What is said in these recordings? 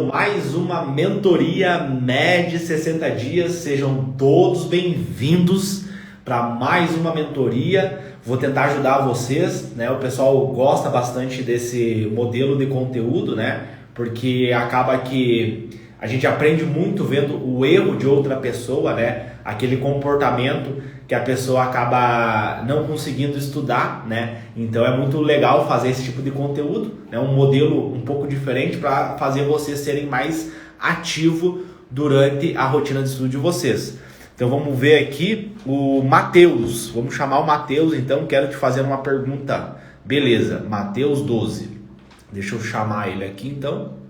Mais uma mentoria MED 60 dias. Sejam todos bem-vindos para mais uma mentoria. Vou tentar ajudar vocês, né? O pessoal gosta bastante desse modelo de conteúdo, né? Porque acaba que a gente aprende muito vendo o erro de outra pessoa, né? Aquele comportamento que a pessoa acaba não conseguindo estudar, né? Então é muito legal fazer esse tipo de conteúdo, né? Um modelo um pouco diferente para fazer vocês serem mais ativos durante a rotina de estudo de vocês. Então vamos ver aqui o Matheus. Vamos chamar o Matheus, então quero te fazer uma pergunta. Beleza, Matheus 12. Deixa eu chamar ele aqui então.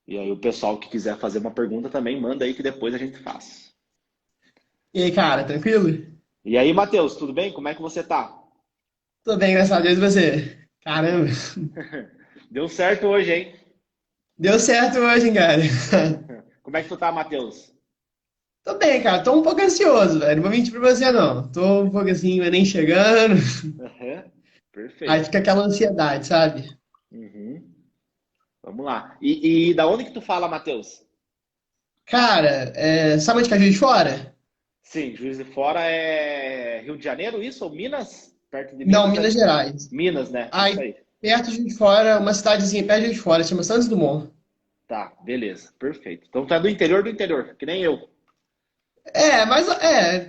E aí o pessoal que quiser fazer uma pergunta também manda aí que depois a gente faz. E aí, cara, tranquilo? E aí, Matheus, tudo bem? Como é que você tá? Tô bem, graças a Deus, e você? Caramba, Deu certo hoje, hein? deu certo hoje, hein, cara? Como é que tu tá, Matheus? Tô bem, cara, tô um pouco ansioso, velho, não vou mentir pra você, não. Tô um pouco assim, mas nem chegando, Uhum. aí Perfeito. fica aquela ansiedade, sabe? Uhum. Vamos lá. E da onde que tu fala, Matheus? Cara, sabe onde que é Juiz de Fora? Sim, Juiz de Fora é Rio de Janeiro, isso? Ou Minas? Perto de Não, Minas? Minas Gerais. Minas, né? Isso Aí, aí. perto de Juiz de Fora, uma cidadezinha perto de Juiz de Fora, chama Santos Dumont. Tá, beleza. Perfeito. Então tu é do interior, que nem eu.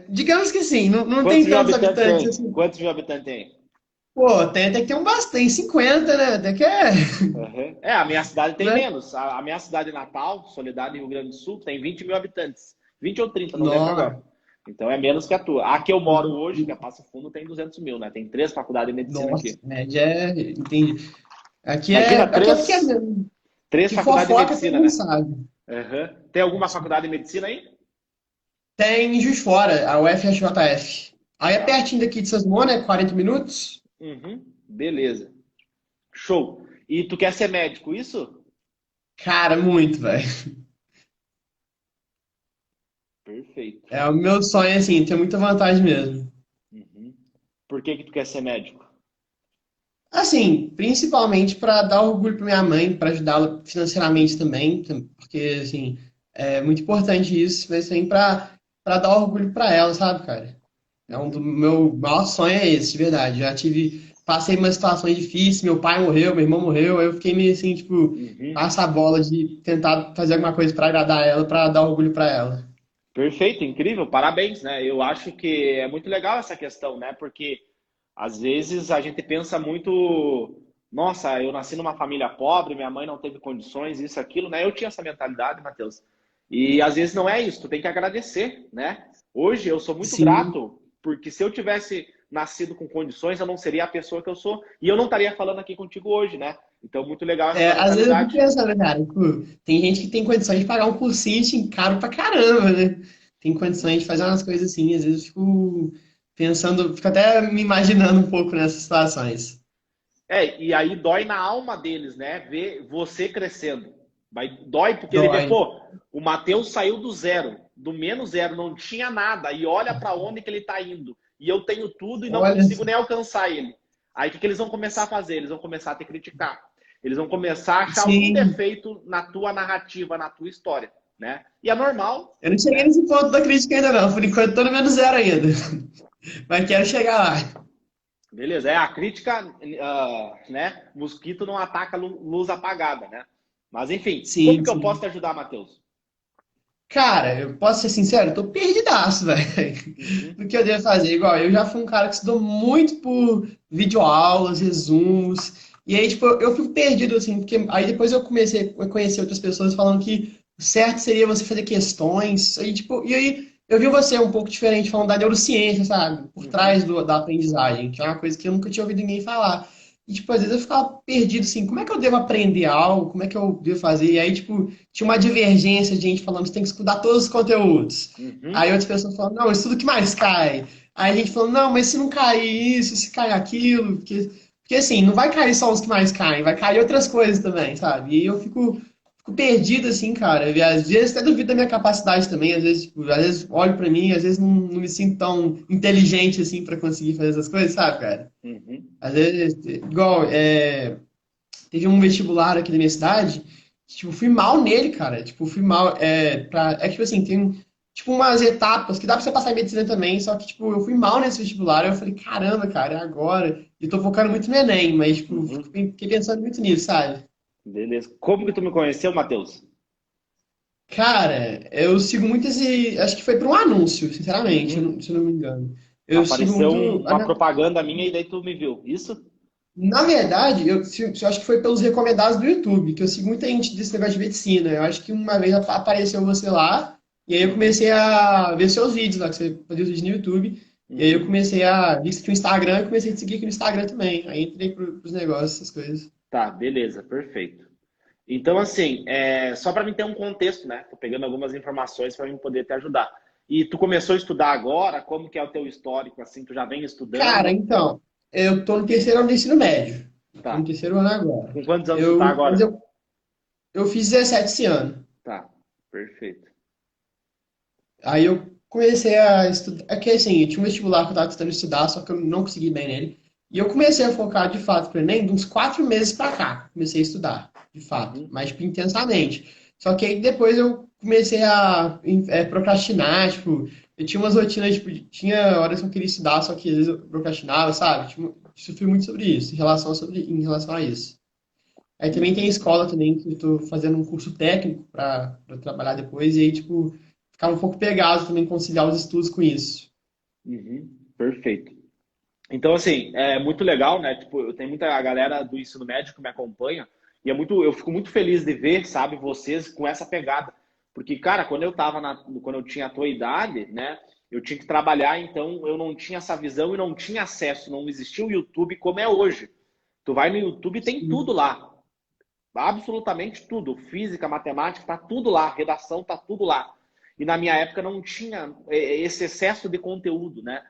Digamos que sim, não Quantos tem mil tantos habitantes habitantes tem? assim. Quantos mil habitantes tem? Pô, tem até que ter um bastante, 50, né? Até que é, Uhum. É, a minha cidade tem né? menos. A minha cidade natal, Soledade, Rio Grande do Sul, tem 20 mil habitantes. 20 ou 30, não lembro Nossa, agora. Então é menos que a tua. A que eu moro hoje, que é Passo Fundo, tem 200 mil, né? Tem três faculdades de medicina nossa, aqui. média entendi. Imagina, Aqui é pequeno mesmo. três Que faculdades de fofoca todo medicina, mundo né? sabe. Uhum. Tem alguma faculdade de medicina aí? Tem em Juiz de Fora, a UFRJF. Aí é Tá. pertinho daqui de Sasmona, é 40 minutos. Uhum. Beleza. Show. E tu quer ser médico, isso? Cara, muito, velho. Perfeito. É o meu sonho, assim, tem muita vantagem mesmo. Uhum. Por que que tu quer ser médico? Assim, principalmente para dar orgulho para minha mãe, para ajudá-la financeiramente também, porque, assim, é muito importante isso, mas também para dar orgulho para ela, sabe, cara? É um do Uhum. meu maior sonho é esse, de verdade. Passei umas situações difíceis, meu pai morreu, meu irmão morreu, aí eu fiquei meio assim, tipo, Uhum. passa a bola de tentar fazer alguma coisa para agradar ela, para dar orgulho para ela. Perfeito, incrível, parabéns, né? Eu acho que é muito legal essa questão, né? Porque às vezes a gente pensa muito, nossa, eu nasci numa família pobre, minha mãe não teve condições, isso, aquilo, né? Eu tinha essa mentalidade, Matheus. E às vezes não é isso, tu tem que agradecer, né? Hoje eu sou muito Sim. grato, porque se eu tivesse nascido com condições, eu não seria a pessoa que eu sou, e eu não estaria falando aqui contigo hoje, né? Então, muito legal essa É, tua às vezes eu fico mentalidade. pensando, cara, tipo, tem gente que tem condições de pagar um cursinho assim, caro pra caramba, né? Tem condições de fazer umas coisas assim, às vezes eu fico pensando, fico até me imaginando um pouco nessas situações. É, e aí dói na alma deles, né? Ver você crescendo. Dói porque ele vê, Dói. pô, o Matheus saiu do zero, do menos zero, não tinha nada, e olha para onde que ele tá indo. E eu tenho tudo e não Olha, consigo nem alcançar ele. Aí o que, que eles vão começar a fazer? Eles vão começar a te criticar. Eles vão começar a achar algum sim, defeito na tua narrativa, na tua história, né? E é normal, eu não cheguei né? nesse ponto da crítica ainda não, por enquanto tô no menos zero ainda. Mas quero chegar lá. Beleza, é a crítica, né? Mosquito não ataca luz apagada, né? Mas enfim, como Sim, que eu posso sim. te ajudar, Matheus? Cara, eu posso ser sincero, eu tô perdidaço, velho, Uhum, do que eu devo fazer. Igual, eu já fui um cara que estudou muito por videoaulas, resumos, e aí, tipo, eu fico perdido, assim, porque aí depois eu comecei a conhecer outras pessoas falando que o certo seria você fazer questões, aí, tipo, e aí eu vi você um pouco diferente falando da neurociência, sabe, por trás uhum, da aprendizagem, que é uma coisa que eu nunca tinha ouvido ninguém falar. E, tipo, às vezes eu ficava perdido, assim, como é que eu devo aprender algo? Como é que eu devo fazer? E aí, tipo, tinha uma divergência de gente falando, você tem que estudar todos os conteúdos. Aí uhum. outras pessoas falam, não, estuda o que mais cai. Aí a gente falou, não, mas se não cair isso, se cair aquilo, porque assim, não vai cair só os que mais caem, vai cair outras coisas também, sabe? E eu fico fico perdido, assim, cara. E às vezes até duvido da minha capacidade também. Às vezes, tipo, às vezes olho pra mim, às vezes não me sinto tão inteligente, assim, pra conseguir fazer essas coisas, sabe, cara? Uhum. Às vezes, igual, teve um vestibular aqui da minha cidade, que, tipo, fui mal nele, cara. Tipo, fui mal, que, tipo assim, tem, tipo, umas etapas que dá pra você passar em medicina também, só que, tipo, eu fui mal nesse vestibular, eu falei, caramba, cara, é agora. E tô focando muito no Enem, mas, tipo, Uhum. fiquei pensando muito nisso, sabe? Beleza. Como que tu me conheceu, Matheus? Cara, eu sigo muito esse. Acho que foi para um anúncio, sinceramente, Uhum. se eu não me engano. Eu sigo Apareceu muito. uma propaganda minha e daí tu me viu. Isso? Na verdade, eu acho que foi pelos recomendados do YouTube, que eu sigo muita gente desse negócio de medicina. Eu acho que uma vez apareceu você lá, e aí eu Uhum. comecei a ver seus vídeos lá, que você fazia os vídeos no YouTube. E aí eu Uhum. comecei a. Vi que você tinha um Instagram e comecei a te seguir aqui no Instagram também. Aí entrei pros negócios, essas coisas. Tá, beleza, perfeito. Então, assim, só para mim ter um contexto, né? Tô pegando algumas informações para mim poder te ajudar. E tu começou a estudar agora? Como que é o teu histórico? Assim, tu já vem Cara, estudando? então, eu tô no terceiro ano do ensino médio. Tô no Tá. terceiro ano agora. Com quantos anos tu tá Mas agora? eu fiz 17 esse ano. Tá, perfeito. Aí eu comecei a estudar. É que assim, eu tinha um vestibular que eu estava tentando estudar, só que eu não consegui bem nele. E eu comecei a focar de fato para o Enem de uns 4 meses para cá. Comecei a estudar, de fato, Uhum. mas tipo, intensamente. Só que aí depois eu comecei a procrastinar, tipo, eu tinha umas rotinas, tipo, tinha horas que eu queria estudar, só que às vezes eu procrastinava, sabe? Tipo, sofri muito sobre isso, em relação a isso. Aí também tem a Uhum. escola também, que eu tô fazendo um curso técnico para trabalhar depois, e aí, tipo, ficava um pouco pegado também conciliar os estudos com isso. Uhum. Perfeito. Então, assim, é muito legal, né? Tipo, eu tenho muita galera do ensino médio que me acompanha e eu fico muito feliz de ver, sabe, vocês com essa pegada. Porque, cara, quando eu tinha a tua idade, né? Eu tinha que trabalhar, então eu não tinha essa visão e não tinha acesso, não existia o YouTube como é hoje. Tu vai no YouTube e tem tudo Sim, lá. Absolutamente tudo. Física, matemática, tá tudo lá. Redação, tá tudo lá. E na minha época não tinha esse excesso de conteúdo, né?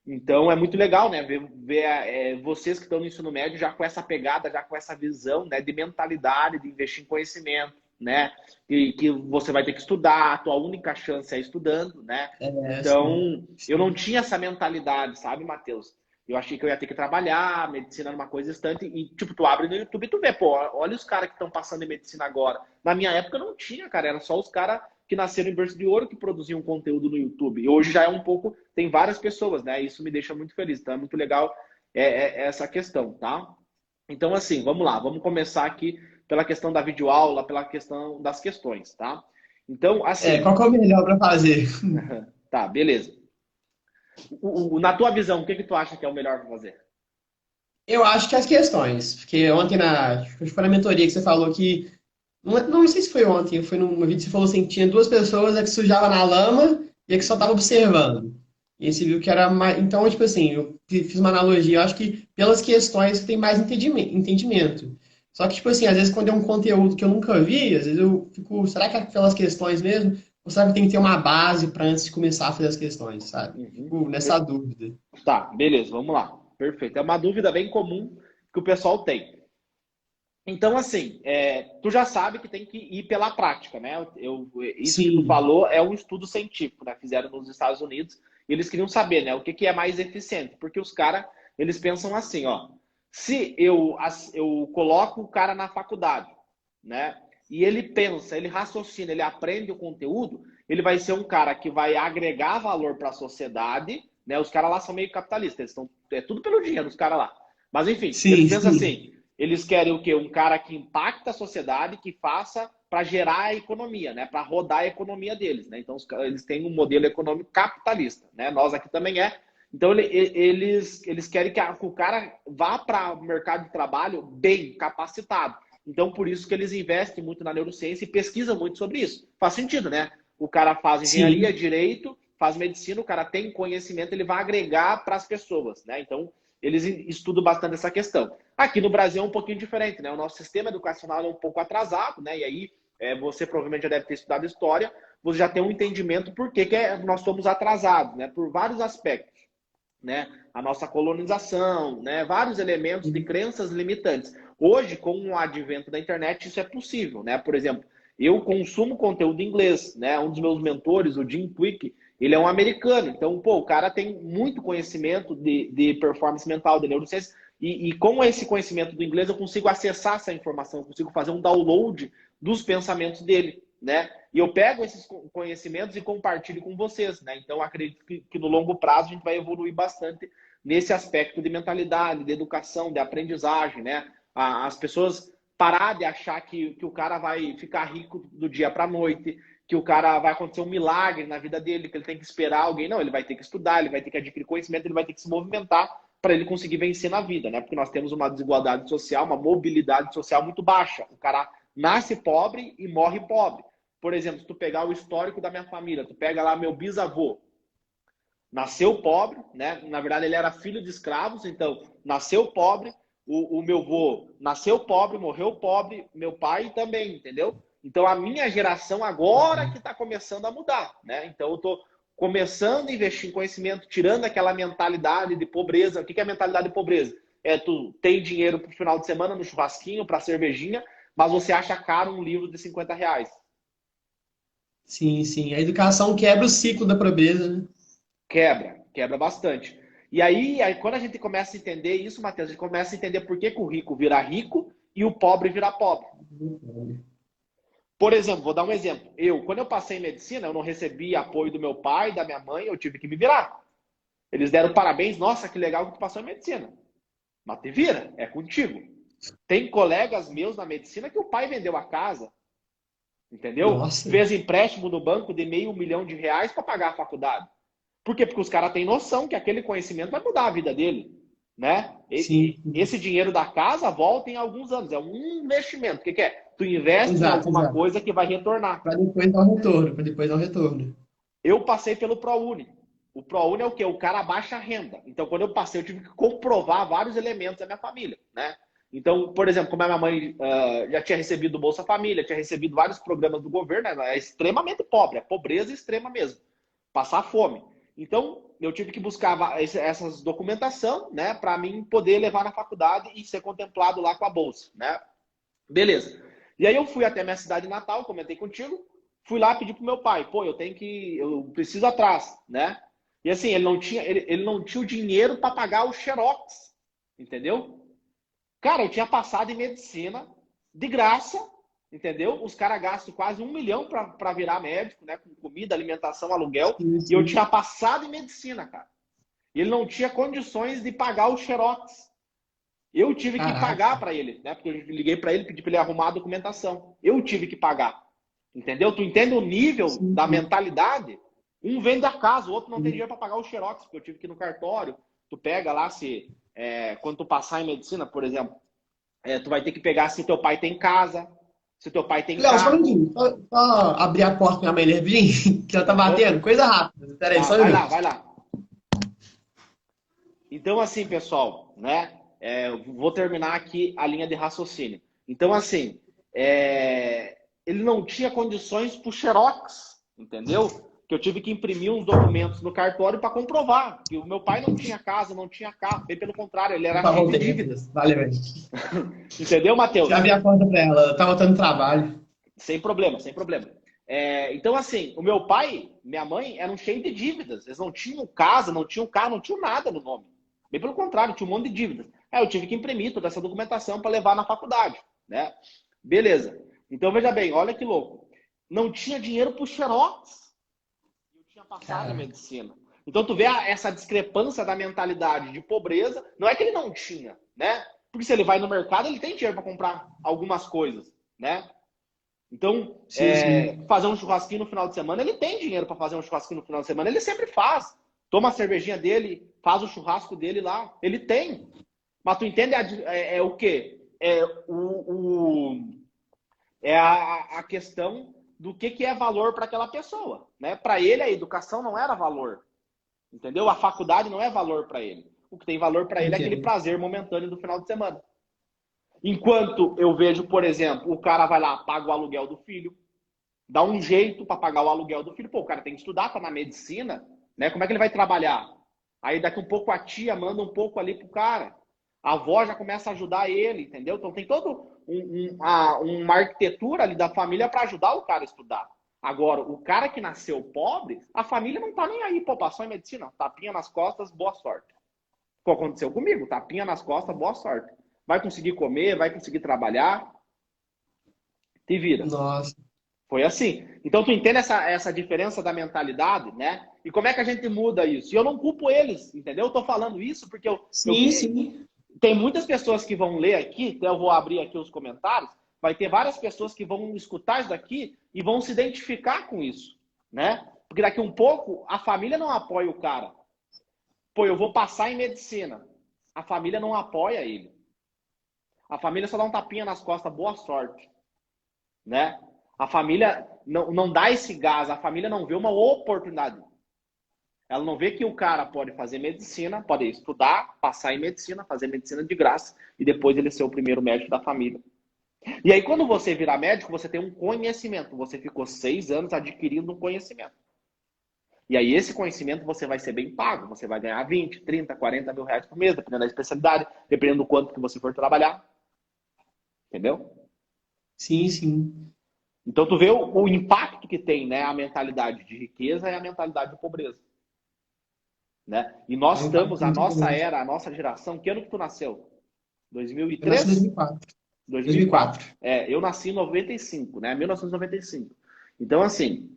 Então é muito legal, né? Ver vocês que estão no ensino médio já com essa pegada, já com essa visão, né? De mentalidade, de investir em conhecimento, né? E que você vai ter que estudar, a tua única chance é estudando, né? sim, Então eu não sim. tinha essa mentalidade, sabe, Matheus? Eu achei que eu ia ter que trabalhar, medicina era uma coisa distante. E, tipo, tu abre no YouTube e tu vê, pô, olha os caras que estão passando em medicina agora. Na minha época não tinha, cara. Era só os caras que nasceram em berço de ouro que produziam conteúdo no YouTube. E hoje já é um pouco, tem várias pessoas, né? Isso me deixa muito feliz. Então é muito legal essa questão, tá? Então, assim, vamos lá. Vamos começar aqui pela questão da videoaula, pela questão das questões, tá? Então, Qual assim, que é o melhor para fazer? tá, beleza. Na tua visão, o que que tu acha que é o melhor para fazer? Eu acho que as questões, porque ontem acho que foi na mentoria que você falou que, não sei se foi ontem, foi num vídeo que você falou assim, que tinha duas pessoas, a que sujava na lama e a que só estava Uhum. observando. E aí você viu que era mais. Então, tipo assim, eu fiz uma analogia, eu acho que pelas questões você tem mais entendimento. Só que, tipo assim, às vezes quando é um conteúdo que eu nunca vi, às vezes eu fico, será que é pelas questões mesmo? Ou será que tem que ter uma base para antes de começar a fazer as questões, sabe? Uhum. Fico nessa dúvida. Tá, beleza, vamos lá. Perfeito. É uma dúvida bem comum que o pessoal tem. Então, assim, tu já sabe que tem que ir pela prática, né? Isso que tu Sim, falou é um estudo científico, né? Fizeram nos Estados Unidos e eles queriam saber, né? O que é mais eficiente. Porque os caras, eles pensam assim, ó. Se eu coloco o cara na faculdade, né? E ele pensa, ele raciocina, ele aprende o conteúdo, ele vai ser um cara que vai agregar valor para a sociedade, né? Os caras lá são meio capitalistas, eles estão, é tudo pelo dinheiro, os caras lá. Mas enfim, eles sim, pensam sim. assim, eles querem o quê? Um cara que impacta a sociedade, que faça para gerar a economia, né? Para rodar a economia deles, né? Então eles têm um modelo econômico capitalista, né? Nós aqui também é. Então eles querem que o cara vá para o mercado de trabalho bem capacitado. Então por isso que eles investem muito na neurociência e pesquisam muito sobre isso. Faz sentido, né? O cara faz engenharia, Sim. direito, faz medicina, o cara tem conhecimento, ele vai agregar para as pessoas, né? Então eles estudam bastante essa questão. Aqui no Brasil é um pouquinho diferente, né? O nosso sistema educacional é um pouco atrasado, né? E aí você provavelmente já deve ter estudado história, você já tem um entendimento por que nós somos atrasados, né? Por vários aspectos, né? A nossa colonização, né? Vários elementos de crenças limitantes. Hoje, com o advento da internet, isso é possível, né? Por exemplo, eu consumo conteúdo em inglês, né? Um dos meus mentores, o Jim Quick, ele é um americano. Então, pô, o cara tem muito conhecimento de performance mental, de neurociência. E com esse conhecimento do inglês, eu consigo acessar essa informação, eu consigo fazer um download dos pensamentos dele, né? E eu pego esses conhecimentos e compartilho com vocês, né? Então, acredito que no longo prazo a gente vai evoluir bastante nesse aspecto de mentalidade, de educação, de aprendizagem, né? As pessoas parar de achar que o cara vai ficar rico do dia para a noite, que o cara vai acontecer um milagre na vida dele, que ele tem que esperar alguém. Não, ele vai ter que estudar, ele vai ter que adquirir conhecimento, ele vai ter que se movimentar para ele conseguir vencer na vida, né? Porque nós temos uma desigualdade social, uma mobilidade social muito baixa. O cara nasce pobre e morre pobre. Por exemplo, se tu pegar o histórico da minha família, tu pega lá meu bisavô, nasceu pobre, né? Na verdade, ele era filho de escravos, então nasceu pobre. O meu avô nasceu pobre, morreu pobre, meu pai também, entendeu? Então a minha geração agora que está começando a mudar, né? Então eu estou começando a investir em conhecimento, tirando aquela mentalidade de pobreza. O que é a mentalidade de pobreza? É tu tem dinheiro para o final de semana no churrasquinho, para cervejinha, mas você acha caro um livro de R$ 50. Sim, sim. A educação quebra o ciclo da pobreza, né? Quebra bastante. E aí, quando a gente começa a entender isso, Matheus, a gente começa a entender por que o rico vira rico e o pobre vira pobre. Por exemplo, vou dar um exemplo. Quando eu passei em medicina, eu não recebi apoio do meu pai, da minha mãe, eu tive que me virar. Eles deram parabéns, nossa, que legal que tu passou em medicina. Mas te vira, é contigo. Tem colegas meus na medicina que o pai vendeu a casa, entendeu? Nossa. Fez empréstimo no banco de R$ 500.000 para pagar a faculdade. Por quê? Porque os caras têm noção que aquele conhecimento vai mudar a vida dele, né? Sim. Esse dinheiro da casa volta em alguns anos. É um investimento. O que é? Tu investe em alguma coisa que vai retornar. Para depois dar um retorno. Eu passei pelo ProUni. O ProUni é o quê? O cara baixa a renda. Então, quando eu passei, eu tive que comprovar vários elementos da minha família, né? Então, por exemplo, como a minha mãe já tinha recebido o Bolsa Família, tinha recebido vários programas do governo, ela é extremamente pobre, é pobreza extrema mesmo. Passar fome. Então, eu tive que buscar essas documentação, né, para mim poder levar na faculdade e ser contemplado lá com a bolsa, né? Beleza. E aí eu fui até minha cidade natal, comentei contigo, fui lá pedir pro meu pai, pô, eu preciso atrás, né? E assim, ele não tinha o dinheiro para pagar o Xerox, entendeu? Cara, eu tinha passado em medicina de graça, entendeu? Os caras gastam quase 1 milhão para virar médico, né? Com comida, alimentação, aluguel. Sim. E eu tinha passado em medicina, cara. E ele não tinha condições de pagar o Xerox. Eu tive que pagar para ele, né? Porque eu liguei para ele, pedi para ele arrumar a documentação. Eu tive que pagar. Entendeu? Tu entende o nível da mentalidade? Um vende a casa, o outro não tem dinheiro para pagar o Xerox, porque eu tive que ir no cartório. Tu pega lá, quando tu passar em medicina, por exemplo, tu vai ter que pegar se teu pai tem casa, se teu pai tem Léo, só um carro. minutinho. Só abrir a porta pra minha mãe vir, que ela tá batendo. Coisa rápida. Pera aí, só um minuto. Vai lá. Então, assim, pessoal, né? Vou terminar aqui a linha de raciocínio. Então, assim, ele não tinha condições pro Xerox, entendeu? Que eu tive que imprimir uns documentos no cartório para comprovar que o meu pai não tinha casa, não tinha carro, bem pelo contrário, ele era cheio de dívidas. Valeu, Entendeu, Matheus? Já abri a porta pra ela, tá voltando trabalho. Sem problema. Então, assim, o meu pai, minha mãe eram cheios de dívidas. Eles não tinham casa, não tinham carro, não tinham nada no nome. Bem pelo contrário, tinha um monte de dívidas. Eu tive que imprimir toda essa documentação para levar na faculdade, né? Beleza. Então, veja bem, olha que louco. Não tinha dinheiro pro Xerox. Eu tinha passado em medicina. Então, tu vê essa discrepância da mentalidade de pobreza. Não é que ele não tinha, né? Porque se ele vai no mercado, ele tem dinheiro para comprar algumas coisas, né? Então, sim. fazer um churrasquinho no final de semana, ele tem dinheiro para fazer um churrasquinho no final de semana, ele sempre faz. Toma a cervejinha dele, faz o churrasco dele lá, ele tem. Mas tu entende o quê? A questão do que é valor para aquela pessoa, né? Para ele, a educação não era valor, entendeu? A faculdade não é valor para ele. O que tem valor para ele é aquele prazer momentâneo do final de semana. Enquanto eu vejo, por exemplo, o cara vai lá, paga o aluguel do filho, dá um jeito para pagar o aluguel do filho. Pô, o cara tem que estudar, tá na medicina, né? Como é que ele vai trabalhar? Aí daqui um pouco a tia manda um pouco ali pro cara. A avó já começa a ajudar ele, entendeu? Então tem uma arquitetura ali da família para ajudar o cara a estudar. Agora, o cara que nasceu pobre, a família não tá nem aí. Pô, passou em medicina, tapinha nas costas, boa sorte. Pô, aconteceu comigo, tapinha nas costas, boa sorte. Vai conseguir comer, vai conseguir trabalhar, te vira. Nossa. Foi assim. Então, tu entende essa diferença da mentalidade, né? E como é que a gente muda isso? E eu não culpo eles, entendeu? Eu tô falando isso porque Sim. tem muitas pessoas que vão ler aqui, até eu vou abrir aqui os comentários, vai ter várias pessoas que vão escutar isso daqui e vão se identificar com isso, né? Porque daqui um pouco a família não apoia o cara. Pô, eu vou passar em medicina. A família não apoia ele. A família só dá um tapinha nas costas, boa sorte, né? A família não dá esse gás, a família não vê uma oportunidade. Ela não vê que o cara pode fazer medicina, pode estudar, passar em medicina, fazer medicina de graça e depois ele ser o primeiro médico da família. E aí, quando você virar médico, você tem um conhecimento. Você ficou 6 anos adquirindo um conhecimento. E aí, esse conhecimento você vai ser bem pago. Você vai ganhar 20, 30, 40 mil reais por mês, dependendo da especialidade, dependendo do quanto que você for trabalhar. Entendeu? Sim. Então, tu vê o impacto que tem, né, a mentalidade de riqueza e a mentalidade de pobreza. Né? E nós estamos, a nossa era, a nossa geração, que ano que tu nasceu? 2003? Eu nasci em 2004. 2004. Eu nasci em 95, né? 1995. Então, assim,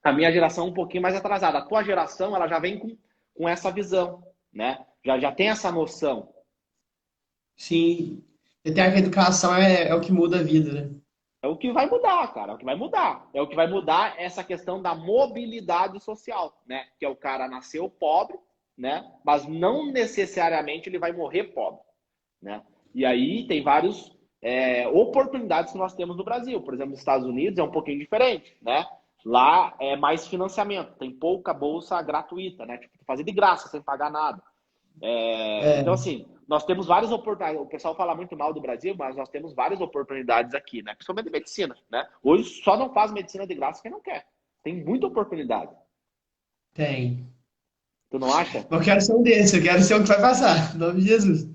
a minha geração é um pouquinho mais atrasada. A tua geração, ela já vem com essa visão, né? Já tem essa noção. Sim. Eu tenho que a educação é o que muda a vida, né? É o que vai mudar, cara. É o que vai mudar. É o que vai mudar essa questão da mobilidade social, né? Que é o cara nasceu pobre, né? Mas não necessariamente ele vai morrer pobre, né? E aí tem várias oportunidades que nós temos no Brasil. Por exemplo, nos Estados Unidos é um pouquinho diferente, né? Lá é mais financiamento, tem pouca bolsa gratuita, né? Tipo, fazer de graça, sem pagar nada. Então, assim, nós temos várias oportunidades. O pessoal fala muito mal do Brasil, mas nós temos várias oportunidades aqui, né? Principalmente de medicina, né? Hoje só não faz medicina de graça quem não quer. Tem muita oportunidade. Tem. Tu não acha? Eu quero ser um desses, eu quero ser o que vai passar, em nome de Jesus.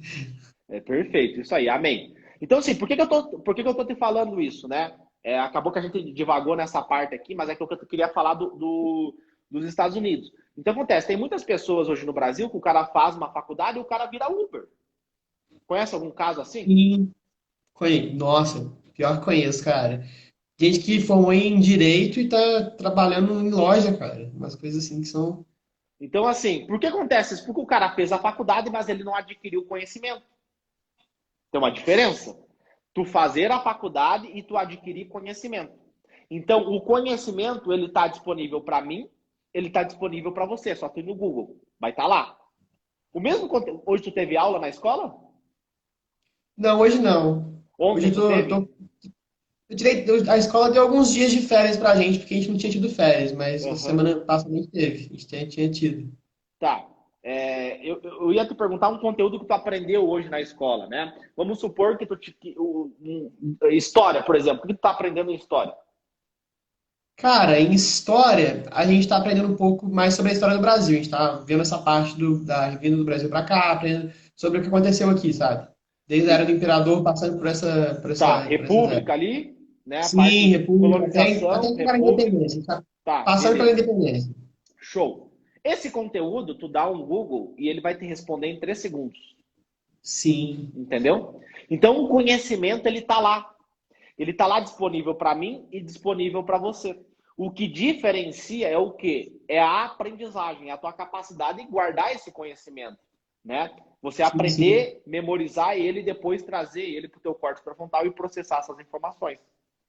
Perfeito, isso aí, amém. Então, assim, por que que eu tô te falando isso, né? Acabou que a gente divagou nessa parte aqui, mas é que eu queria falar dos Estados Unidos. Então, acontece, tem muitas pessoas hoje no Brasil que o cara faz uma faculdade e o cara vira Uber. Conhece algum caso assim? Sim. Nossa, pior que conheço, cara. Gente que formou em direito e tá trabalhando em loja, cara. Umas coisas assim que são. Então, assim, por que acontece isso? Porque o cara fez a faculdade, mas ele não adquiriu conhecimento. Tem uma diferença. Tu fazer a faculdade e tu adquirir conhecimento. Então, o conhecimento, ele está disponível para mim, ele está disponível para você. Só tu ir no Google. Vai estar lá. O mesmo conteúdo. Hoje tu teve aula na escola? Não, hoje não. Hoje Ontem tu teve? a escola deu alguns dias de férias pra gente, porque a gente não tinha tido férias, mas essa Aham. semana passada a gente teve. A gente tinha tido. Tá. Eu ia te perguntar um conteúdo que tu aprendeu hoje na escola, né? Vamos supor que história, por exemplo. O que tu tá aprendendo em história? Cara, em história, a gente está aprendendo um pouco mais sobre a história do Brasil. A gente está vendo essa parte da vinda do Brasil para cá, aprendendo sobre o que aconteceu aqui, sabe? Desde a era do imperador, passando Tá, por essas eras. República ali, né? A Sim, parte República, até colonização, chegar à República. independência. Tá Tá, passando pela beleza. independência. Show. Esse conteúdo, tu dá um Google e ele vai te responder em 3 segundos. Sim, Entendeu? Então, o conhecimento, ele tá lá. Ele tá lá disponível para mim e disponível para você. O que diferencia é o quê? É a aprendizagem, é a tua capacidade de guardar esse conhecimento, né? Você sim. aprender, memorizar ele e depois trazer ele para o teu córtex pré-frontal e processar essas informações,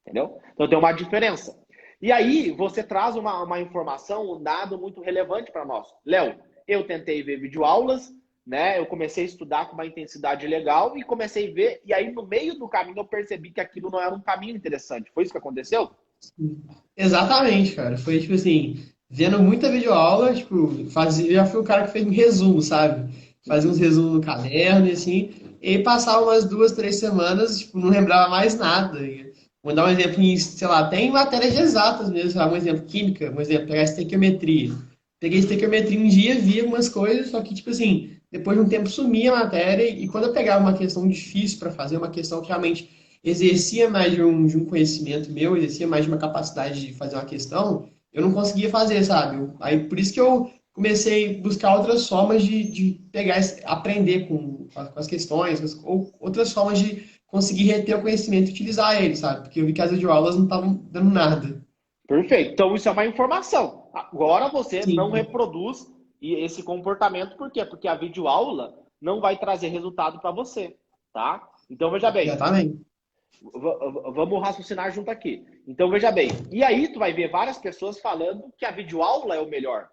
entendeu? Então tem uma diferença. E aí você traz uma informação, um dado muito relevante para nós. Léo, eu tentei ver videoaulas, né? Eu comecei a estudar com uma intensidade legal e comecei a ver, e aí no meio do caminho eu percebi que aquilo não era um caminho interessante. Foi isso que aconteceu? Exatamente, cara. Foi tipo assim, vendo muita videoaula, tipo, já fui o cara que fez um resumo, sabe? Fazia uns Uhum. resumos no caderno e assim, e aí passava umas 2, 3 semanas, tipo, não lembrava mais nada. Vou dar um exemplo, sei lá, tem matérias de exatas mesmo, sei lá, um exemplo, química, um exemplo, pegar estequiometria. Peguei estequiometria um dia, via algumas coisas, só que, tipo assim, depois de um tempo sumia a matéria, e quando eu pegava uma questão difícil para fazer, uma questão que realmente exercia mais de um conhecimento meu, exercia mais de uma capacidade de fazer uma questão, eu não conseguia fazer, sabe? Aí por isso que eu comecei a buscar outras formas de pegar, aprender com as questões, ou outras formas de conseguir reter o conhecimento e utilizar ele, sabe? Porque eu vi que as videoaulas não estavam dando nada. Perfeito. Então, isso é uma informação. Agora você não Sim, reproduz esse comportamento, por quê? Porque a videoaula não vai trazer resultado para você, tá? Então, veja bem, exatamente. vamos raciocinar junto aqui. Então, veja bem, e aí tu vai ver várias pessoas falando que a videoaula é o melhor, né?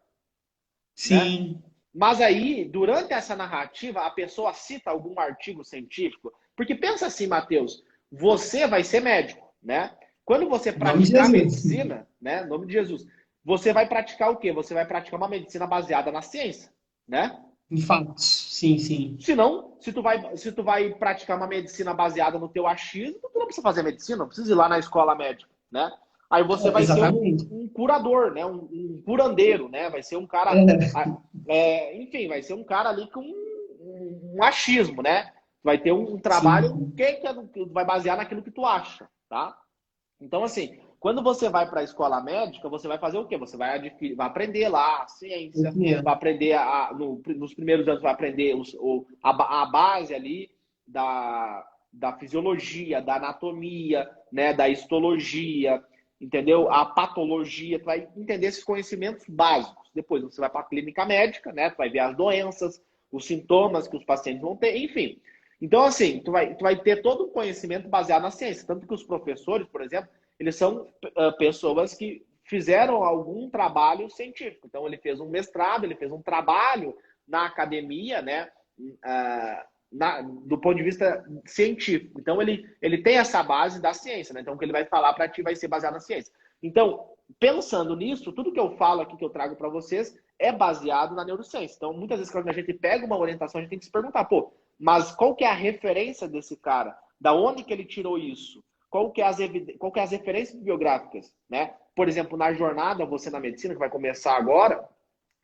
Sim, Mas aí, durante essa narrativa, a pessoa cita algum artigo científico. Porque pensa assim, Matheus, você vai ser médico, né? Quando você em nome de praticar Jesus. medicina, né, em nome de Jesus, você vai praticar o quê? Você vai praticar uma medicina baseada na ciência, né? Em fatos, sim, sim. Se não, se tu vai praticar uma medicina baseada no teu achismo, tu não precisa fazer medicina, não precisa ir lá na escola médica, né? Aí você vai ser um, Exatamente. um curador, né? Um curandeiro, né? Vai ser um cara, É, enfim, vai ser um cara ali com um achismo, né? Vai ter um trabalho sim, que vai basear naquilo que tu acha, tá? Então, assim, quando você vai para a escola médica, você vai fazer o quê? Você vai aprender lá a ciência, isso mesmo. vai aprender, nos primeiros anos, vai aprender a base ali da fisiologia, da anatomia, né, da histologia, entendeu? A patologia, tu vai entender esses conhecimentos básicos. Depois você vai para a clínica médica, né, tu vai ver as doenças, os sintomas que os pacientes vão ter, enfim. Então, assim, tu vai ter todo um conhecimento baseado na ciência. Tanto que os professores, por exemplo, eles são pessoas que fizeram algum trabalho científico. Então, ele fez um mestrado, ele fez um trabalho na academia, né? Do ponto de vista científico. Então, ele tem essa base da ciência, né? Então, o que ele vai falar para ti vai ser baseado na ciência. Então, pensando nisso, tudo que eu falo aqui, que eu trago para vocês, é baseado na neurociência. Então, muitas vezes, quando a gente pega uma orientação, a gente tem que se perguntar, pô, mas qual que é a referência desse cara? Da onde que ele tirou isso? Qual que é as referências bibliográficas? Né? Por exemplo, na jornada Você na Medicina, que vai começar agora,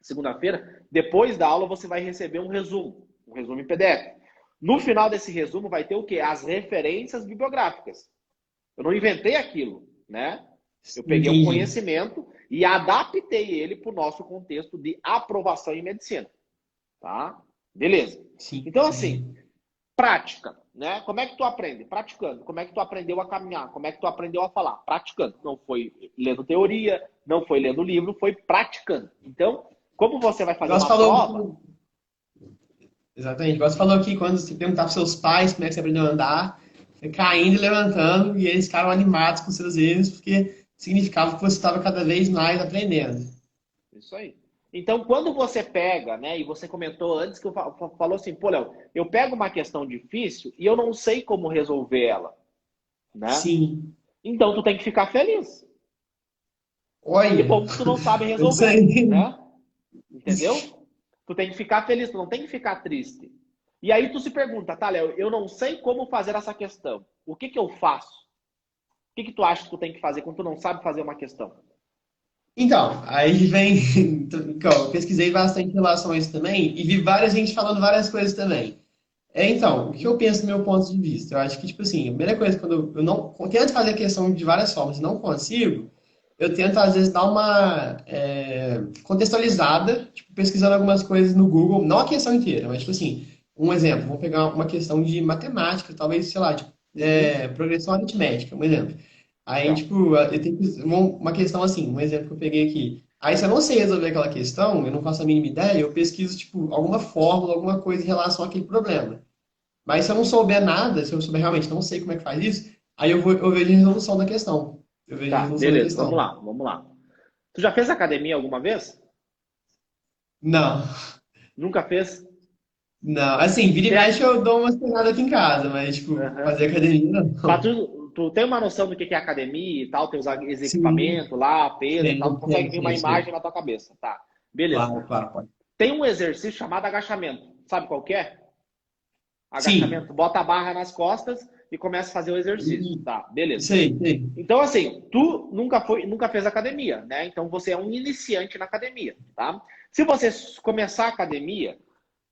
segunda-feira, depois da aula você vai receber um resumo em PDF. No final desse resumo vai ter o quê? As referências bibliográficas. Eu não inventei aquilo, né? Eu peguei um Entendi. conhecimento e adaptei ele para o nosso contexto de aprovação em medicina, tá? Beleza. Sim, Então, assim, sim. prática, né? Como é que tu aprende? Praticando. Como é que tu aprendeu a caminhar? Como é que tu aprendeu a falar? Praticando. Não foi lendo teoria, não foi lendo livro, foi praticando. Então, como você vai fazer Igual você uma prova, falou, exatamente, igual você falou aqui, quando você perguntava para seus pais como é que você aprendeu a andar, você caindo e levantando, e eles ficaram animados com seus erros, porque significava que você estava cada vez mais aprendendo. isso aí. Então, quando você pega, né, e você comentou antes que eu falou assim, pô, Léo, eu pego uma questão difícil e eu não sei como resolver ela, né? Sim. Então, tu tem que ficar feliz. Que Olha, bom que tu não sabe eu não resolver, sei. né? Entendeu? Tu tem que ficar feliz, tu não tem que ficar triste. E aí tu se pergunta, tá, Léo, eu não sei como fazer essa questão. O que que eu faço? O que que tu acha que tu tem que fazer quando tu não sabe fazer uma questão? Então, aí vem. Então, eu pesquisei bastante em relação a isso também e vi várias gente falando várias coisas também. Então, o que eu penso do meu ponto de vista? Eu acho que, tipo assim, a primeira coisa, quando eu não. Eu tento fazer a questão de várias formas e não consigo, eu tento, às vezes, dar uma contextualizada, tipo, pesquisando algumas coisas no Google, não a questão inteira, mas, tipo assim, um exemplo, vou pegar uma questão de matemática, talvez, sei lá, tipo, Uhum. progressão aritmética, um exemplo. Aí, Tá. tipo, eu tenho uma questão assim, um exemplo que eu peguei aqui. Aí, se eu não sei resolver aquela questão, eu não faço a mínima ideia, eu pesquiso, tipo, alguma fórmula, alguma coisa em relação àquele problema. Mas se eu não souber nada, se eu souber realmente não sei como é que faz isso, aí eu vejo a resolução da questão. Eu vejo a Tá, resolução da beleza, vamos questão. lá, vamos lá. Tu já fez academia alguma vez? Não, Nunca fez? não. Assim, vira e Tem... mexe eu dou umas treinadas aqui em casa, mas, tipo, Uhum. fazer academia, Mas não. tu tem uma noção do que é academia e tal, teus Sim, equipamentos lá, peso e tal, tu tem, consegue tem, ver uma tem, sei. imagem na tua cabeça, tá? Beleza. Claro, claro, pode. Tem um exercício chamado agachamento. Sabe qual que é? Sim, Agachamento. Bota a barra nas costas e começa a fazer o exercício. e- Tá, beleza. isso aí, isso aí. Então, assim, tu nunca fez academia, né? Então você é um iniciante na academia, tá? Se você começar a academia,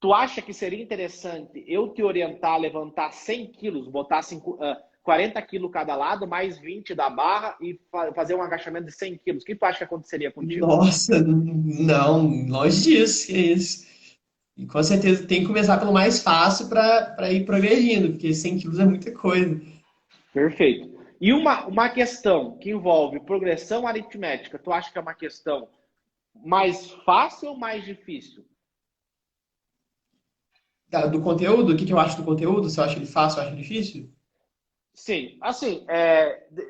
tu acha que seria interessante eu te orientar a levantar 100 quilos, botar 40 quilos cada lado, mais 20 da barra e fazer um agachamento de 100 quilos. O que tu acha que aconteceria contigo? Nossa, não, longe disso, que isso. E com certeza tem que começar pelo mais fácil para ir progredindo, porque 100 quilos é muita coisa. Perfeito. E uma questão que envolve progressão aritmética, tu acha que é uma questão mais fácil ou mais difícil? Do conteúdo, o que eu acho do conteúdo? Se eu acho ele fácil, eu acho difícil? Sim, assim,